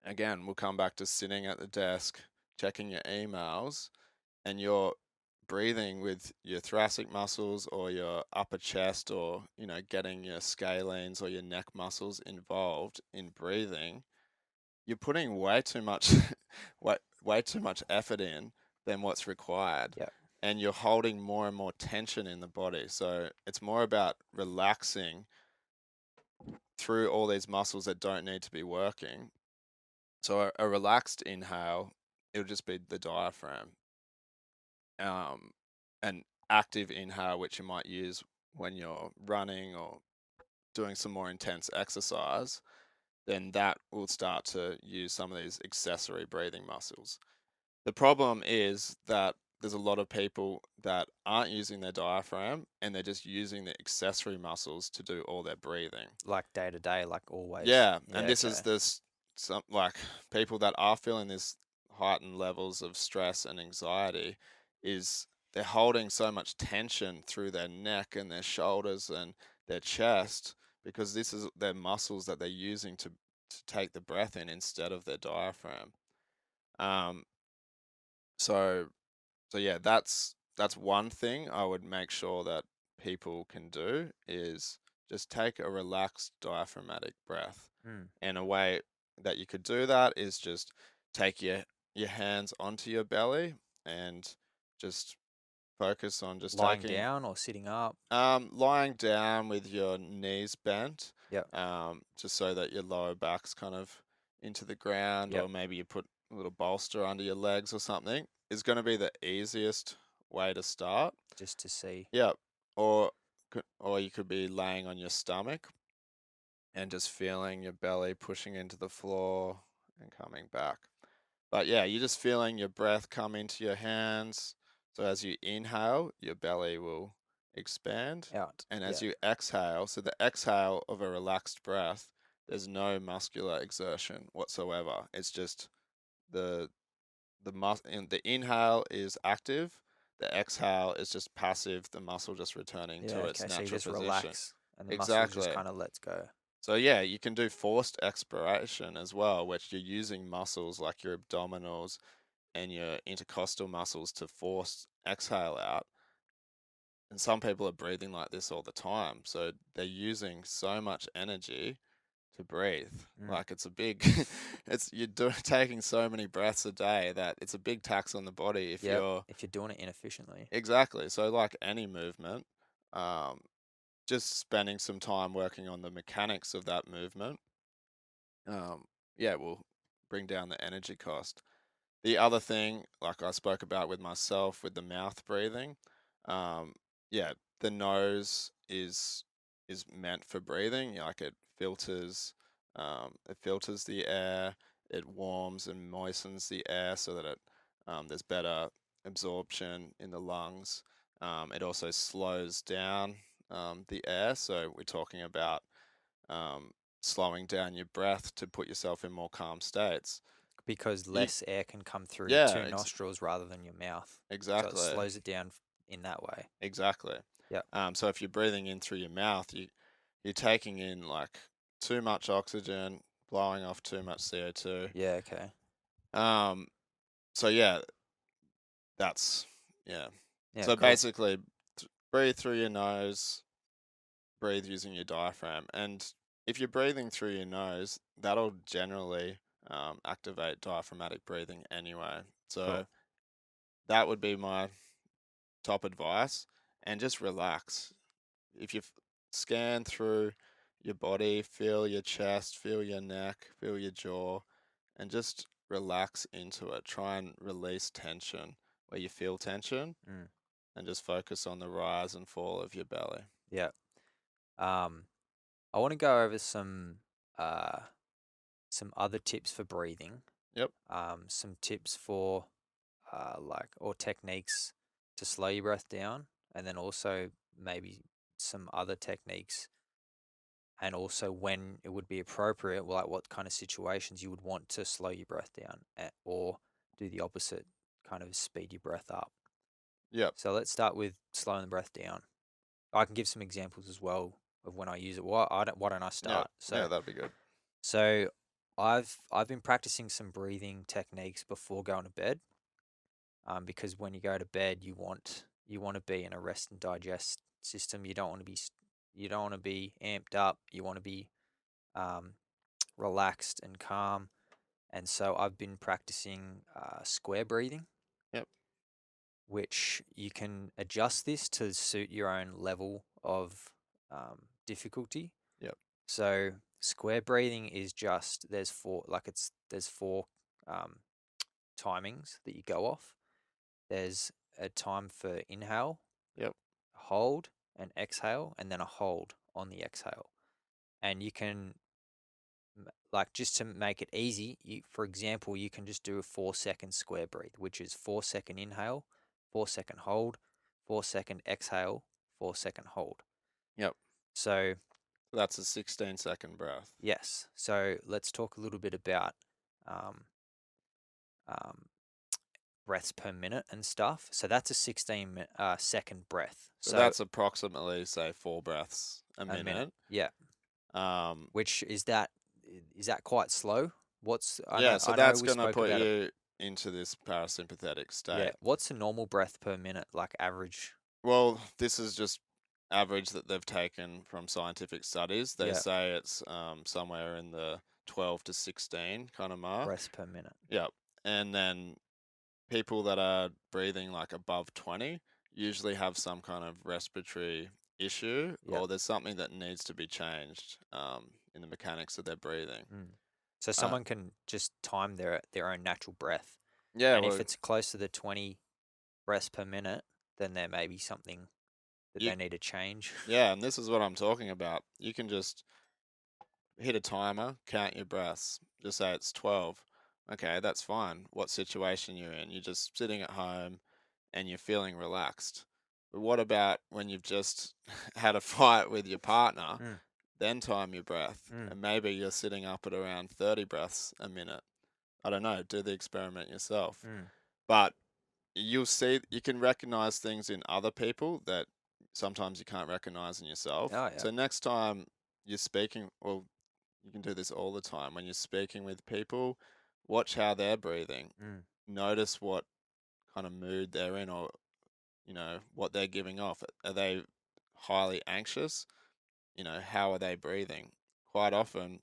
again, we'll come back to sitting at the desk, checking your emails, and you're breathing with your thoracic muscles or your upper chest or, getting your scalenes or your neck muscles involved in breathing, you're putting way too much way too much effort in than what's required. Yeah. And you're holding more and more tension in the body. So it's more about relaxing through all these muscles that don't need to be working. So a relaxed inhale, it'll just be the diaphragm. Um, an active inhale, which you might use when you're running or doing some more intense exercise, then that will start to use some of these accessory breathing muscles. The problem is that there's a lot of people that aren't using their diaphragm and they're just using the accessory muscles to do all their breathing. Like day to day, like always. Yeah, and Yeah, this is okay. this some like people that are feeling this heightened levels of stress and anxiety is they're holding so much tension through their neck and their shoulders and their chest because this is their muscles that they're using to take the breath in instead of their diaphragm. Um, so so yeah, that's one thing I would make sure that people can do is just take a relaxed diaphragmatic breath. Mm. And a way that you could do that is just take your hands onto your belly and just focus on just Lying taking down or sitting up. lying down with your knees bent, Yep. just so that your lower back's kind of into the ground, Yep. or maybe you put a little bolster under your legs or something, is going to be the easiest way to start. Just to see. Yep. Or or you could be laying on your stomach and just feeling your belly pushing into the floor and coming back. But yeah, you're just feeling your breath come into your hands. So as you inhale, your belly will expand. Out. And as Yeah. you exhale, so the exhale of a relaxed breath, there's no muscular exertion whatsoever. It's just the the inhale is active, the exhale is just passive, the muscle just returning Yeah, to its okay. So you natural just position. relax and the muscles just Exactly. kind of lets go. So yeah, you can do forced expiration as well, which you're using muscles like your abdominals and your intercostal muscles to force exhale out. And some people are breathing like this all the time. So they're using so much energy to breathe. Mm. Like it's a big it's you're doing taking so many breaths a day that it's a big tax on the body if Yep. you're If you're doing it inefficiently. exactly. So like any movement, um, just spending some time working on the mechanics of that movement um, yeah, will bring down the energy cost. The other thing, like I spoke about with myself with the mouth breathing, um, yeah, the nose is meant for breathing. Like it filters the air, it warms and moistens the air so that there's better absorption in the lungs. It also slows down the air. So we're talking about um, slowing down your breath to put yourself in more calm states. Because You, less air can come through your yeah, two nostrils rather than your mouth. So it exactly, slows it down in that way. exactly. Yep. So if you're breathing in through your mouth, you're taking in like too much oxygen, blowing off too much CO2. Yeah, okay. Um, so yeah, that's yeah. Yeah, So cool. basically, breathe through your nose, breathe using your diaphragm, and if you're breathing through your nose, that'll generally activate diaphragmatic breathing anyway. So Cool. that would be my top advice, and just relax. If you scan through your body, feel your chest, feel your neck, feel your jaw, and just relax into it. Try and release tension where you feel tension, Mm. and just focus on the rise and fall of your belly. Yeah. Um, I want to go over uh some other tips for breathing. Yep, Some tips for like or techniques to slow your breath down, and then also maybe some other techniques, and also when it would be appropriate, like what kind of situations you would want to slow your breath down or do the opposite, kind of speed your breath up. yep, So let's start with slowing the breath down. I can give some examples as well of when I use it. Why don't I yep, start? yeah, that'd be good. So I've been practicing some breathing techniques before going to bed. Because when you go to bed, you want to be in a rest and digest system. You don't want to be amped up. You want to be um, relaxed and calm. And so I've been practicing square breathing, Yep, which you can adjust this to suit your own level of difficulty. yep, So Square breathing is just there's four um, timings that you go off. There's a time for inhale, Yep. hold, and exhale, and then a hold on the exhale. And you can like just to make it easy, for example, you can just do a 4 second square breathe, which is 4 second inhale, 4 second hold, 4 second exhale, 4 second hold. Yep. So That's a 16-second breath. yes, so let's talk a little bit about um, um, breaths per minute and stuff. So that's a 16 second breath. So So that's approximately, say, 4 breaths a a minute, minute. yeah. Um, Which is that quite slow? What's I yeah, know so I know that's we going to spoke put about it. you into this parasympathetic Yeah, state. what's a normal breath per minute, like average? Well, this is just average that they've taken from scientific studies. They Yeah, say it's somewhere in the 12 to 16 kind of mark. breaths per minute. Yep. And then people that are breathing like above 20 usually have some kind of respiratory issue, Yeah. or there's something that needs to be changed in the mechanics of their breathing. Mm. So Uh, someone can just time their own natural breath, yeah, and if well, it's close to the 20 breaths per minute, then there may be something that you, they need to change. yeah, and this is what I'm talking about. You can just hit a timer, count your breaths, just say it's 12. Okay, that's fine. What situation you're in? You're just sitting at home and you're feeling relaxed. But what about when you've just had a fight with your partner? Mm, Then time your breath, mm, and maybe you're sitting up at around 30 breaths a minute. I don't know, do the experiment yourself. mm. But you'll see, you can recognize things in other people that sometimes you can't recognize in yourself. Oh yeah. So next time you're speaking, well, you can do this all the time. When you're speaking with people, watch how they're breathing. Mm, Notice what kind of mood they're in, or, what they're giving off. Are they highly anxious? How are they breathing? Quite often,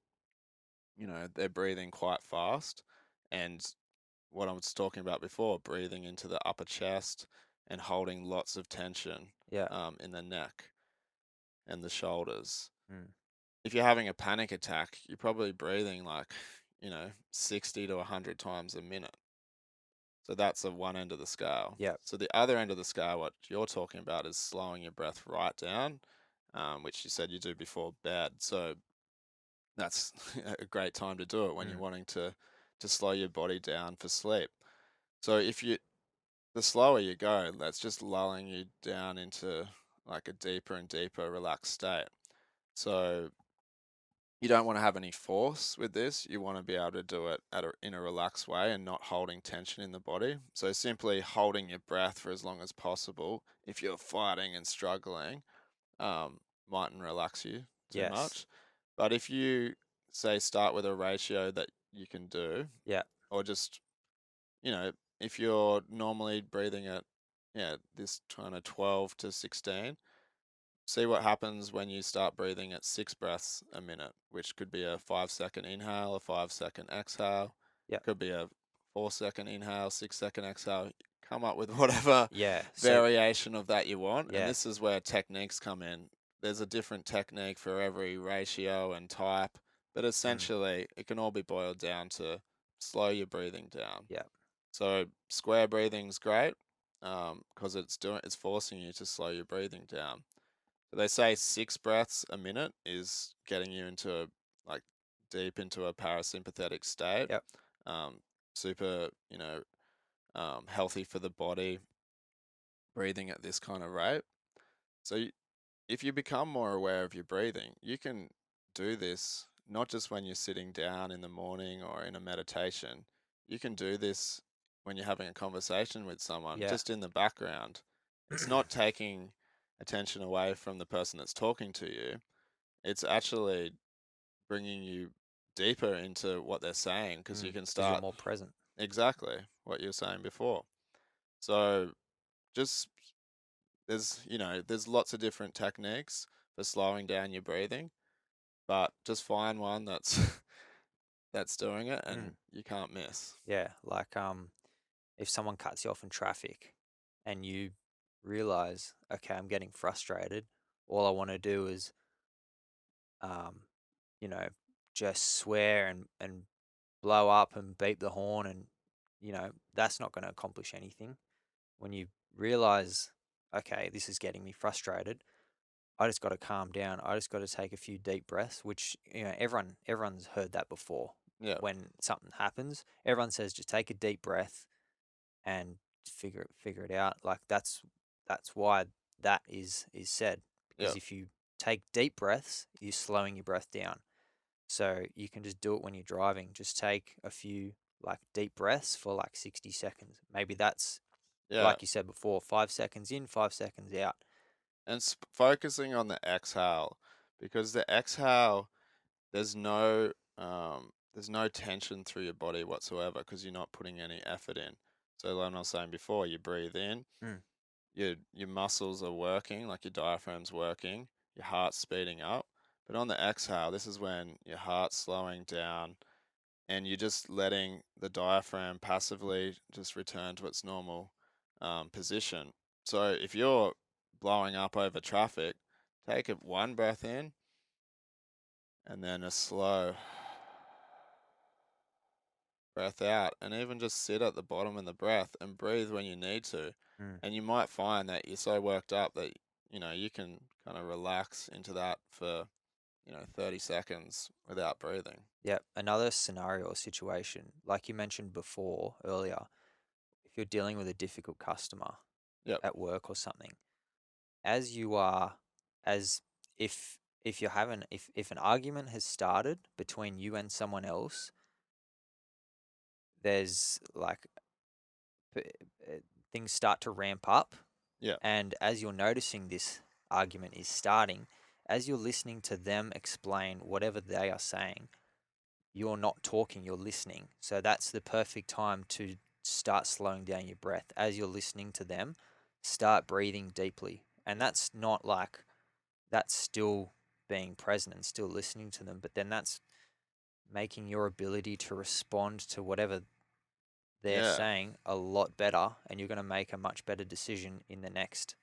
they're breathing quite fast. And what I was talking about before, breathing into the upper chest and holding lots of tension yeah. in the neck and the shoulders. Mm, If you're having a panic attack, you're probably breathing like, 60 to 100 times a minute. So that's the one end of the scale. yeah. So the other end of the scale, what you're talking about, is slowing your breath right down, which you said you do before bed. So that's a great time to do it when you're Mm, wanting to slow your body down for sleep. So the slower you go, that's just lulling you down into like a deeper and deeper relaxed state. So you don't want to have any force with this. You want to be able to do it in a relaxed way and not holding tension in the body. So simply holding your breath for as long as possible, if you're fighting and struggling, mightn't relax you too yes. much. But if you say start with a ratio that you can do, Yeah. or just, you know, if you're normally breathing at, yeah, this kind of 12 to 16, see what happens when you start breathing at 6 breaths a minute, which could be a 5 second inhale, a 5 second exhale, Yeah. could be a 4 second inhale, 6 second exhale. Come up with whatever Yeah. So variation of that you want. And yeah. this is where techniques come in. There's a different technique for every ratio and type, but Mm, essentially it can all be boiled down to slow your breathing down. yeah. So square breathing's great because it's forcing you to slow your breathing down. So they say 6 breaths a minute is getting you into like deep into a parasympathetic state. Yep. Um, super, healthy for the body, breathing at this kind of rate. So if you become more aware of your breathing, you can do this not just when you're sitting down in the morning or in a meditation. You can do this when you're having a conversation with someone, Yeah. just in the background. It's not taking attention away from the person that's talking to you. It's actually bringing you deeper into what they're saying, because you Mm, can because you're start more present. exactly what you were saying before. So just there's lots of different techniques for slowing down your breathing, but just find one that's that's doing it Mm, and you can't miss. yeah. Like if someone cuts you off in traffic, and you realize, okay, I'm getting frustrated. All I want to do is um, you know, just swear and blow up and beep the horn, and that's not going to accomplish anything. When you realize, okay, this is getting me frustrated, I just got to calm down. I just got to take a few deep breaths, which everyone's heard that before. Yeah. When something happens, everyone says just take a deep breath and figure it out. Like that's why that is said, Yeah. because if you take deep breaths, you're slowing your breath down. So you can just do it when you're driving. Just take a few like deep breaths for like 60 seconds. Maybe that's, Yeah. like you said before, 5 seconds in, 5 seconds out. And focusing on the exhale, because the exhale, there's no tension through your body whatsoever because you're not putting any effort in. So like I was saying before, you breathe in, Mm, your muscles are working, like your diaphragm's working, your heart's speeding up. But on the exhale, this is when your heart's slowing down and you're just letting the diaphragm passively just return to its normal position. So if you're blowing up over traffic, take one breath in and then a slow breath out, and even just sit at the bottom of the breath and breathe when you need to. mm. And you might find that you're so worked up that you can kind of relax into that for 30 seconds without breathing. Yep. Another scenario or situation, like you mentioned before earlier, if you're dealing with a difficult customer Yep. at work or something, as you are, as if you're having, if an argument has started between you and someone else, there's like p- things start to ramp up. Yeah. And as you're noticing this argument is starting, as you're listening to them explain whatever they are saying, you're not talking, you're listening. So that's the perfect time to start slowing down your breath. As you're listening to them, start breathing deeply. And that's not like, that's still being present and still listening to them, but then that's making your ability to respond to whatever they're Yeah. saying a lot better, and you're going to make a much better decision in the next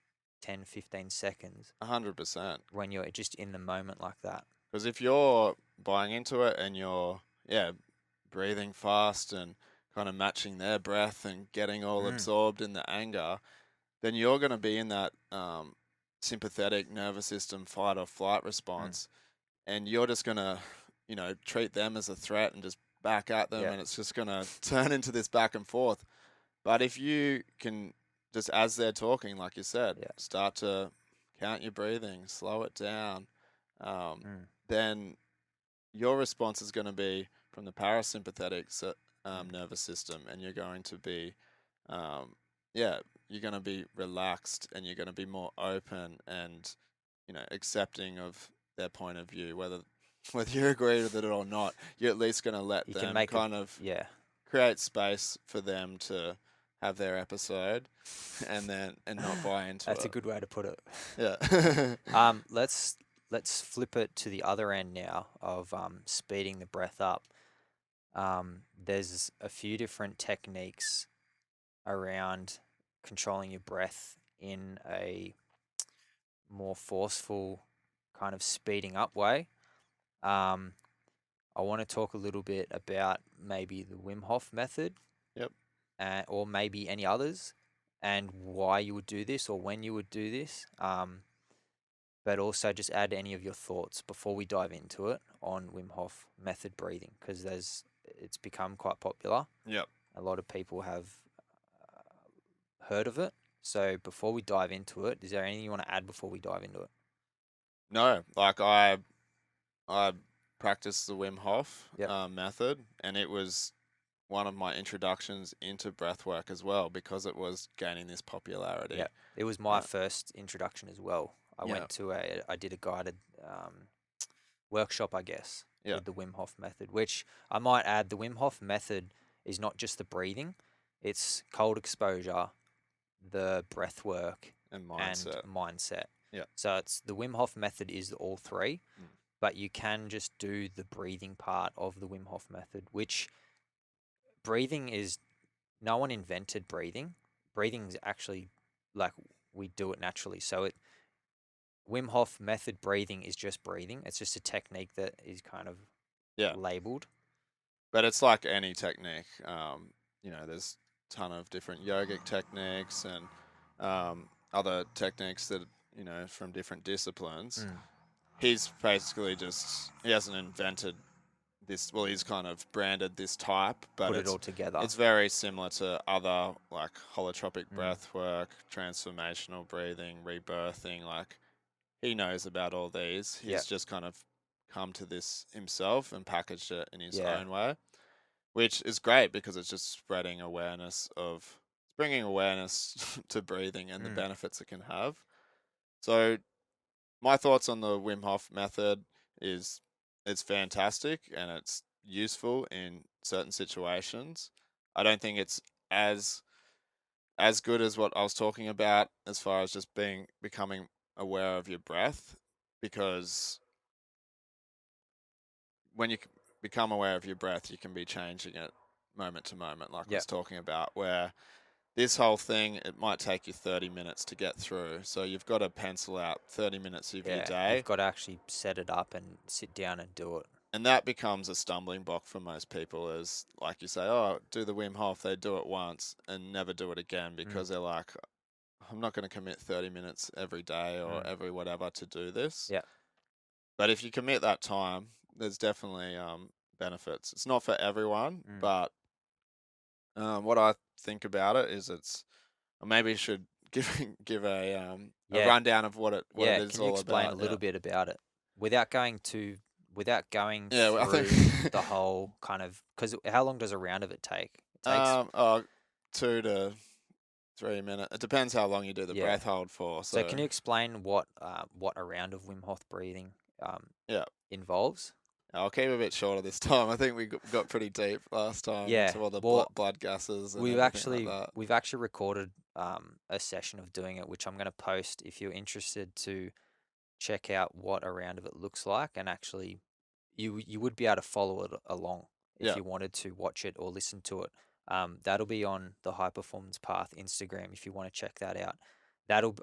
10, 15 seconds 100%. when you're just in the moment like that. Because if you're buying into it and you're, yeah, breathing fast and kind of matching their breath and getting all Mm, absorbed in the anger, then you're going to be in that sympathetic nervous system fight or flight mm, response, and you're just going to, treat them as a threat and just back at them, yeah, and it's just going to turn into this back and forth. But if you can just, as they're talking, like you said, yeah, start to count your breathing, slow it down, um, mm, then your response is going to be from the parasympathetic mm. nervous system, and you're going to be, um, yeah, you're going to be relaxed, and you're going to be more open and, accepting of their point of view, whether whether you agree with it or not. You're at least going to let You can them make a, kind of yeah, create space for them to have their episode, and not buy into that's a it. good way to put it. Yeah. Let's flip it to the other end now of speeding the breath up. There's a few different techniques around controlling your breath in a more forceful kind of speeding up way. Um, I want to talk a little bit about maybe the Wim Hof method, Yep. or maybe any others, and why you would do this or when you would do this. But also just add any of your thoughts before we dive into it on Wim Hof method breathing, because it's become quite popular. Yep. A lot of people have heard of it. So before we dive into it, is there anything you want to add before we dive into it? No, like I practiced the Wim Hof Yep. method, and it was one of my introductions into breathwork as well because it was gaining this popularity. Yep. It was my Uh, first introduction as well. yeah, I did a guided workshop, I guess, yeah, with the Wim Hof method, which I might add, the Wim Hof method is not just the breathing, it's cold exposure, the breath work, and and mindset. mindset. Yeah, So it's the Wim Hof method is all three, mm, but you can just do the breathing part of the Wim Hof method, which breathing is, no one invented breathing. Breathing is actually like we do it naturally. So Wim Hof method breathing is just breathing. It's just a technique that is kind of Yeah. labeled. But it's like any technique. There's a ton of different yogic techniques and other techniques that, from different disciplines. Mm. He's basically he hasn't invented this, well, he's kind of branded this type, but Put it all together. it's very similar to other like holotropic Mm. breath work, transformational breathing, rebirthing. Like he knows about all these. Yeah. He's just kind of come to this himself and packaged it in his Yeah. own way, which is great because it's just bringing awareness to breathing and the Mm. benefits it can have. So my thoughts on the Wim Hof method is it's fantastic and it's useful in certain situations. I don't think it's as as good as what I was talking about as far as just becoming aware of your breath, because when become aware of your breath, you can be changing it moment to moment, like I Yeah. was talking about, where this whole thing, it might take you 30 minutes to get through. So you've got to pencil out 30 minutes of your Yeah. day. You've got to actually set it up and sit down and do it. And that becomes a stumbling block for most people, is like you say, oh, do the Wim Hof. They do it once and never do it again Mm. because they're like, I'm not going to commit 30 minutes every day or Mm. every whatever to do this. Yeah. But if you commit that time, there's definitely benefits. It's not for everyone, Mm. but what I think about it is or maybe you should give a Yeah. rundown of what it Yeah. is Can you all explain a about. Yeah. little bit about it without going Yeah, well, I think through the whole kind of, because how long does a round of it take? It takes, 2 to 3 minutes. It depends how long you do the yeah. breath hold for. So So can you explain what a round of Wim Hof breathing um, yeah, involves? I'll keep it a bit shorter this time. I think we got pretty deep last time Yeah. into all the Well, blood gases and we've everything like actually that. we've actually recorded a session of doing it, which I'm going to post if you're interested to check out what a round of it looks like, and actually you would be able to follow it along if Yeah, you wanted to watch it or listen to it. That'll be on the High Performance Path Instagram if you want to check that out.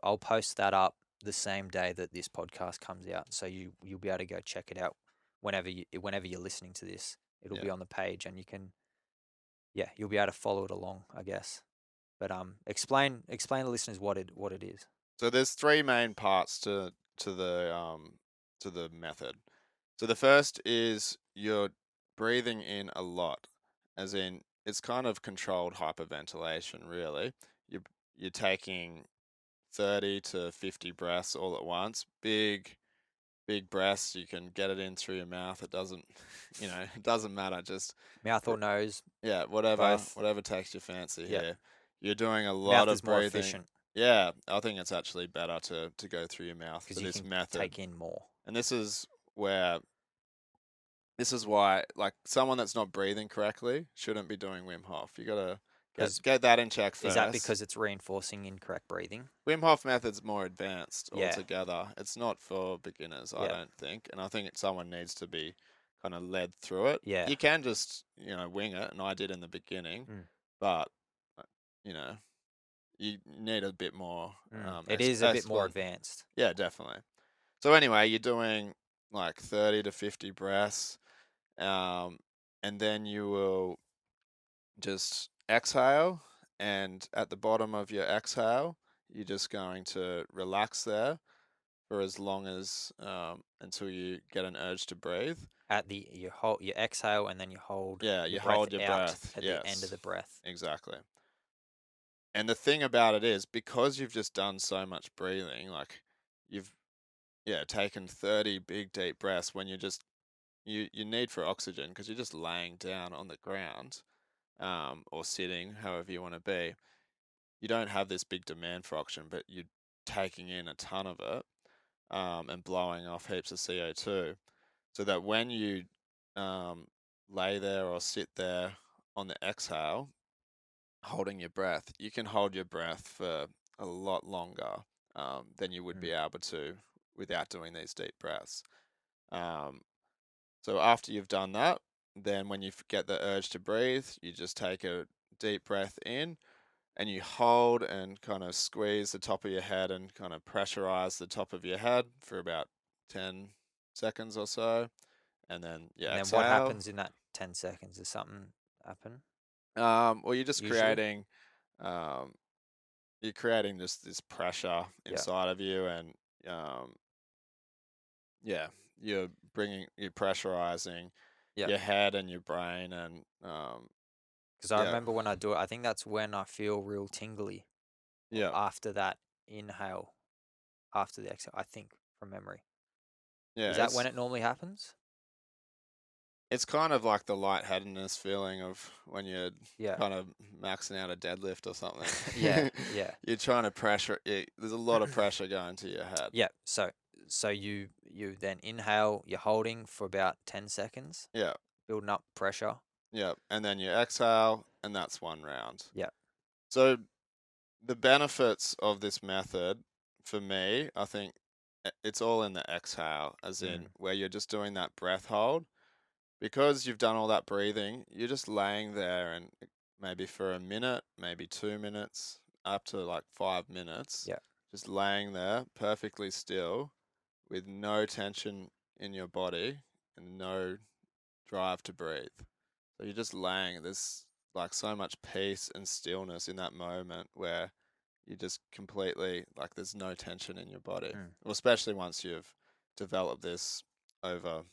I'll post that up the same day that this podcast comes out, so you'll be able to go check it out whenever you're listening to this. It'll yeah. be on the page, and you'll be able to follow it along, I guess. But explain to listeners what it is. So there's three main parts to the method. So the first is you're breathing in a lot, as in it's kind of controlled hyperventilation, really. You're you're taking 30 to 50 breaths all at once. Big breaths, you can get it in through your mouth. It doesn't, it doesn't matter. Just Mouth br- or nose, yeah, both. whatever takes your fancy Yeah, here. You're doing a lot mouth is of more breathing. efficient Yeah, I think it's actually better to go through your mouth because for you this can method. take in more. And where this is why, like, someone that's not breathing correctly shouldn't be doing Wim Hof. You gotta Because get that in check is that first. because it's reinforcing incorrect breathing? Wim Hof method's more advanced Yeah, altogether. It's not for beginners, I yeah, don't think, and I think someone needs to be kind of led through it. yeah. You can just, wing it, and I did in the beginning, Mm, but uh, you know, you need a bit more mm. It is a bit more well, advanced. yeah, definitely. So anyway, you're doing like 30 to 50 breaths, um, and then you will just exhale, and at the bottom of your exhale, you're just going to relax there for as long as until you get an urge to breathe. You exhale and then you hold Yeah, your you breath hold your out breath. at the end of Yes, the breath. exactly. And the thing about it is, because you've just done so much breathing, like you've taken 30 big deep breaths when you need for oxygen because you're just laying down on the ground, or sitting, however you want to be. You don't have this big demand for oxygen, but you're taking in a ton of it, and blowing off heaps of CO2, so that when you um, lay there or sit there on the exhale, holding your breath, you can hold your breath for a lot longer than you would Mm, be able to without doing these deep breaths. Um, so after you've done that, then when you get the urge to breathe, you just take a deep breath in and you hold and kind of squeeze the top of your head and kind of pressurize the top of your head for about 10 seconds or so. and then you And then what exhale. happens in that 10 seconds? Does something happen Well, usually? um, you're creating this pressure Yeah. inside of you, and um, yeah, you're pressurizing Yeah. your head and your brain, and Because I yeah, remember when I do it, I think that's when I feel real tingly yeah, after that inhale, after the exhale, I think from memory. yeah. Is that when it normally happens? It's kind of like the lightheadedness feeling of when you're Yeah. kind of maxing out a deadlift or something. Yeah. Yeah. You're trying to pressure it. There's a lot of pressure going to your head. Yeah. So you then inhale, you're holding for about 10 seconds, Yeah, building up pressure. yeah. And then you exhale, and that's one round. Yeah. So the benefits of this method for me, I think it's all in the exhale, as in Mm. where you're just doing that breath hold. Because you've done all that breathing, you're just laying there and maybe for a minute, maybe 2 minutes, up to like 5 minutes, Yeah. just laying there perfectly still with no tension in your body and no drive to breathe. So you're just laying. There's like so much peace and stillness in that moment where you just completely like there's no tension in your body. Mm. Well, especially once you've developed this over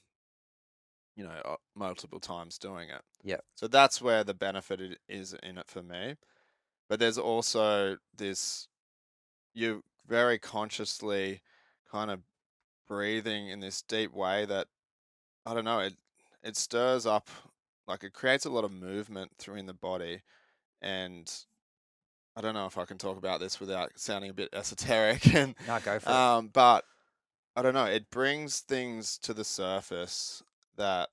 multiple times doing it. Yeah. So that's where the benefit is in it for me. But there's also this, you very consciously kind of breathing in this deep way that, I don't know, it stirs up, like it creates a lot of movement through in the body. And I don't know if I can talk about this without sounding a bit esoteric. And No, go for it. but I don't know, it brings things to the surface that,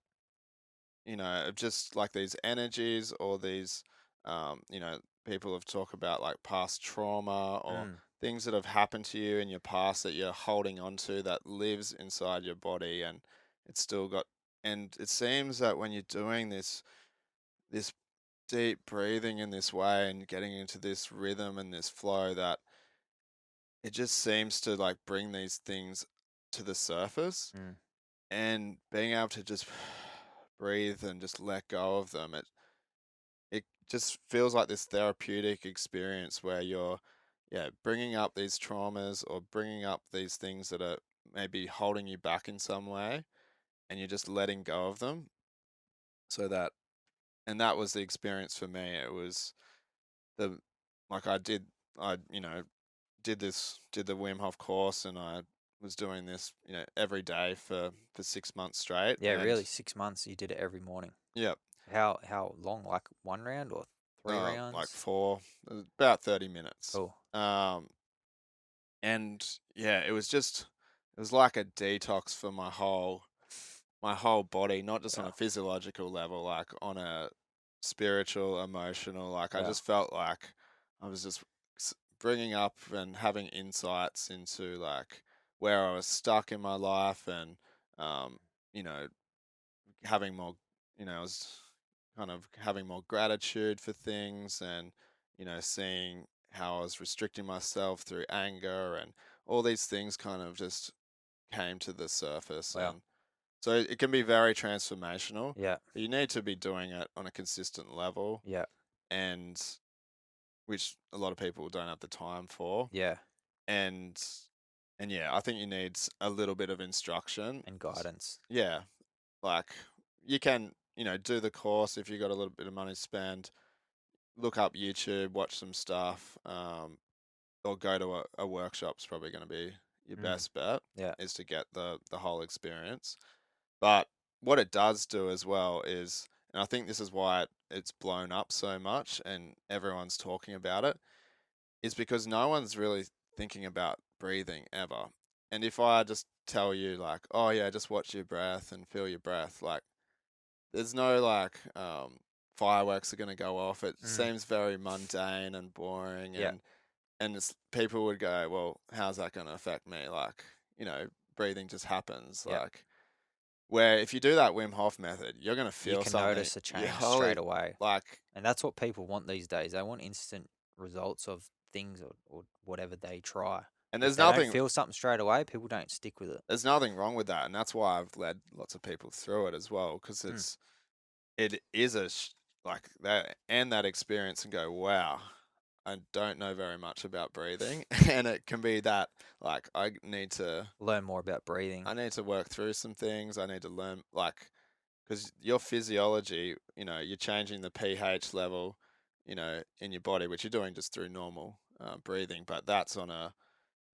just like these energies or these, people have talked about like past trauma or Mm. things that have happened to you in your past that you're holding on to that lives inside your body, and it's still got, and it seems that when you're doing this deep breathing in this way and getting into this rhythm and this flow, that it just seems to like bring these things to the surface, Mm. and being able to just breathe and just let go of them. It just feels like this therapeutic experience where you're, yeah, bringing up these traumas or bringing up these things that are maybe holding you back in some way, and you're just letting go of them. So that, and that was the experience for me. It was the, like I did the Wim Hof course, and I was doing this, every day for 6 months straight, Yeah, and really. 6 months, you did it every morning. yeah, How long? Like one round or three like rounds? about 30 minutes. Cool. Um, and yeah, it was like a detox for my whole body, not just on Yeah. a physiological level, like on a spiritual, emotional. Like I Yeah. just felt like I was just bringing up and having insights into like where I was stuck in my life, and um, you know, having more, I was kind of having more gratitude for things, and seeing how I was restricting myself through anger, and all these things kind of just came to the surface. Wow. And so it can be very transformational, Yeah. but you need to be doing it on a consistent level, Yeah. and which a lot of people don't have the time for. Yeah. And yeah, I think you need a little bit of instruction. And guidance. Yeah, like you can, do the course if you got a little bit of money to spend. Look up YouTube, watch some stuff, or go to a workshop's probably going to be your Mm. best bet, Yeah. is to get the whole experience. But what it does do as well is, and I think this is why it's blown up so much and everyone's talking about it, is because no one's really thinking about breathing ever. And if I just tell you like, oh yeah, just watch your breath and feel your breath, like there's no like fireworks are gonna go off. It Mm. seems very mundane and boring, Yeah. and people would go, well, how's that gonna affect me? Like, you know, breathing just happens. Yeah. Like, where if you do that Wim Hof method, you're gonna You feel can something. notice a You change holy, straight away. like, And that's what people want these days. They want instant results of things or whatever they try. And If they don't feel something straight away, people don't stick with it. there's nothing wrong with that, and that's why I've led lots of people through it as well, because Mm. it is like that, and that experience, and go, wow, I don't know very much about breathing, and it can be that, like, Learn more about breathing. I need to work through some things. I need to learn, like, because your physiology, you're changing the pH level, in your body, which you're doing just through normal breathing, but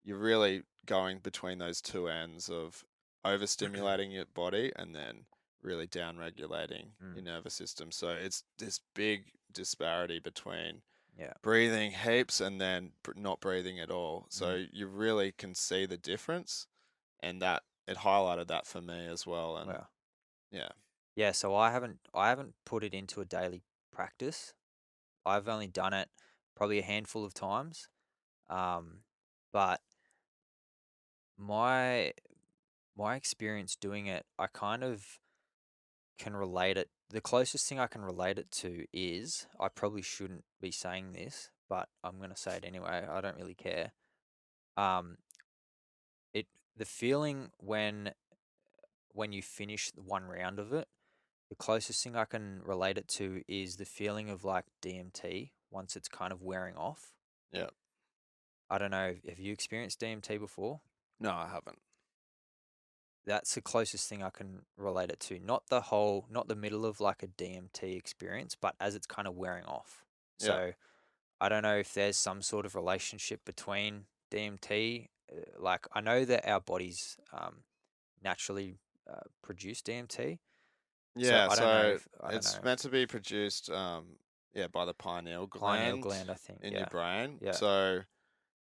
you're really going between those two ends of overstimulating your body and then really down regulating Mm. your nervous system. So it's this big disparity between Yeah. breathing heaps and then not breathing at all. Mm. So you really can see the difference, and that it highlighted that for me as well. And Wow. yeah, Yeah, so I haven't put it into a daily practice. I've only done it probably a handful of times. Um, but my my experience doing it, I kind of can relate it. The closest thing I can relate it to is, I probably shouldn't be saying this, but I'm gonna say it anyway. I don't really care. Um, it the feeling when you finish one round of it, the closest thing I can relate it to is the feeling of like DMT once it's kind of wearing off. yeah. I don't know, have you experienced DMT before? No, I haven't. That's the closest thing I can relate it to. Not the middle of like a DMT experience, but as it's kind of wearing off. Yeah. So I don't know if there's some sort of relationship between DMT. Like I know that our bodies naturally produce DMT. So Yeah, I don't know so if I don't it's know. meant to be produced, yeah, by the pineal Pineal gland gland, I think. in your Yeah. brain. Yeah. So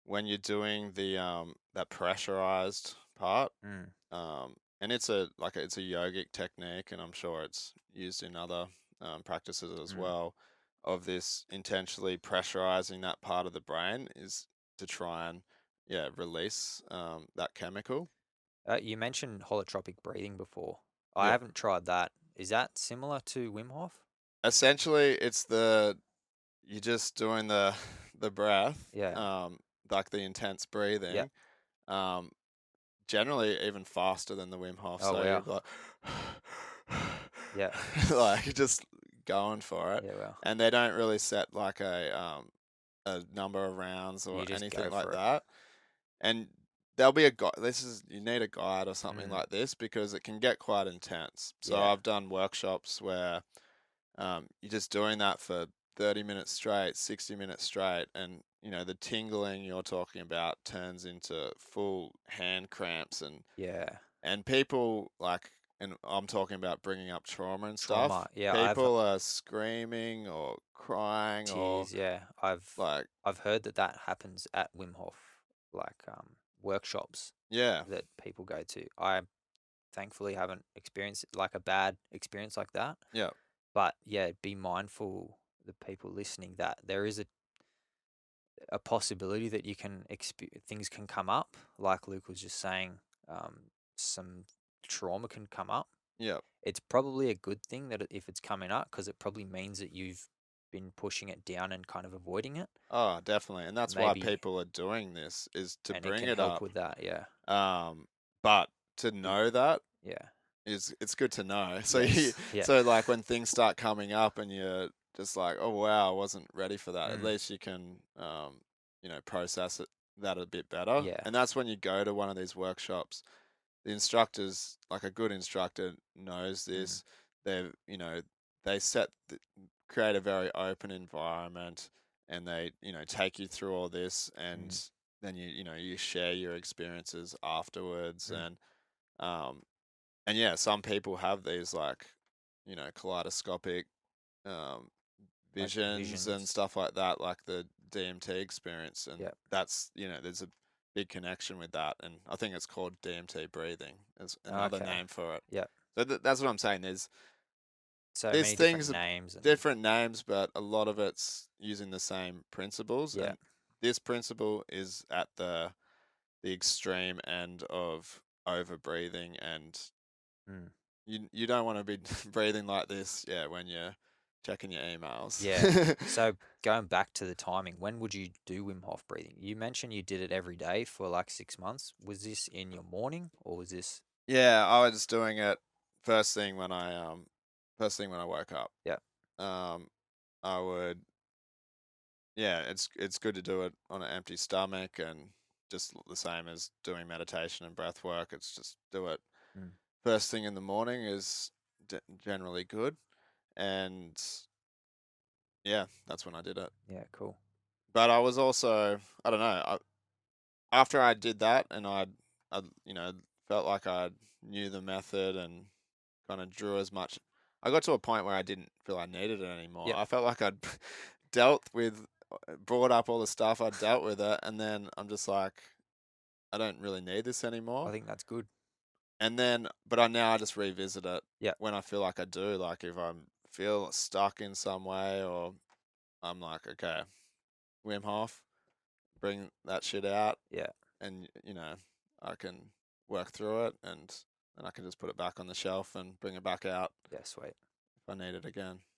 when you're doing that pressurized part, Mm, and it's a yogic technique, and I'm sure it's used in other practices as mm. well, of this intentionally pressurizing that part of the brain is to try and, yeah, release that chemical. You mentioned holotropic breathing before. I Yeah. haven't tried that. Is that similar to Wim Hof? Essentially, you're just doing the the breath, Yeah. like the intense Yeah. breathing, um, generally even faster than the Wim Hof. Oh So you're wow. like, Yeah. like just going for it, Yeah. Well, and they don't really set like a number of rounds or you just anything go like for it. that. And there'll be a guide. You need a guide or something Mm, like this because it can get quite intense. So yeah. I've done workshops where you're just doing that for 30 minutes straight, 60 minutes straight, and the tingling you're talking about turns into full hand cramps, Yeah. and people like, and I'm talking about bringing up trauma and stuff. Trauma. Yeah. People are screaming or crying or Tears. Yeah. I've like, I've heard that that happens at Wim Hof, like workshops yeah, that people go to. I thankfully haven't experienced like a bad experience like that. yeah, But yeah, be mindful, the people listening, that there is a possibility that things can come up. Like Luke was just saying, some trauma can come up. yeah. It's probably a good thing that if it's coming up, because it probably means that you've been pushing it down and kind of avoiding it. Oh, definitely. And that's why Maybe, people are doing this, is to and it bring can it help up. with that. Yeah. Um, but to Be, know that yeah. it's good to know. So Yes. Yeah. so like when things start coming up and you're just like, oh wow, I wasn't ready for that. At Mm, least you can process that a bit better. yeah. And that's when you go to one of these workshops. The instructors, like a good instructor, knows Mm, this. They've they create a very open environment, and they take you through all this, mm, and then you share your experiences afterwards, mm. um and yeah, some people have these, like, kaleidoscopic um, Like visions and visions. stuff like that, like the DMT experience, and Yeah. there's a big connection with that, and I think it's called DMT breathing as another Okay. name for it. Yeah. So that's what I'm saying. So There's many different things, names and different names, but a lot of it's using the same principles, yeah. and this principle is at the extreme end of over breathing, and Mm, you don't want to be breathing like this, yeah, when you're checking your emails. Yeah. So going back to the timing, when would you do Wim Hof breathing? You mentioned you did it every day for like 6 months. Was this in your morning or was this? Yeah, I was doing it first thing first thing when I woke up. Yeah. Um, I would yeah, it's good to do it on an empty stomach and just the same as doing meditation and breath work. It's just do it Mm, first thing in the morning is generally good. And yeah, that's when I did it. yeah, cool. But I was also, I don't know, after I did that and I felt like I knew the method and kind of drew as much. I got to a point where I didn't feel I needed it anymore. Yeah, I felt like I'd dealt with, brought up all the stuff I'd dealt with it, and then I'm just like, I don't really need this I anymore. think that's good. And then, but I just revisit it Yeah, when I feel like I do. Like if I feel stuck in some way, or I'm like, okay, Wim Hof, bring that shit out, yeah, and I can work through it, and then I can just put it back on the shelf and bring it back out yeah, sweet. if I need it again.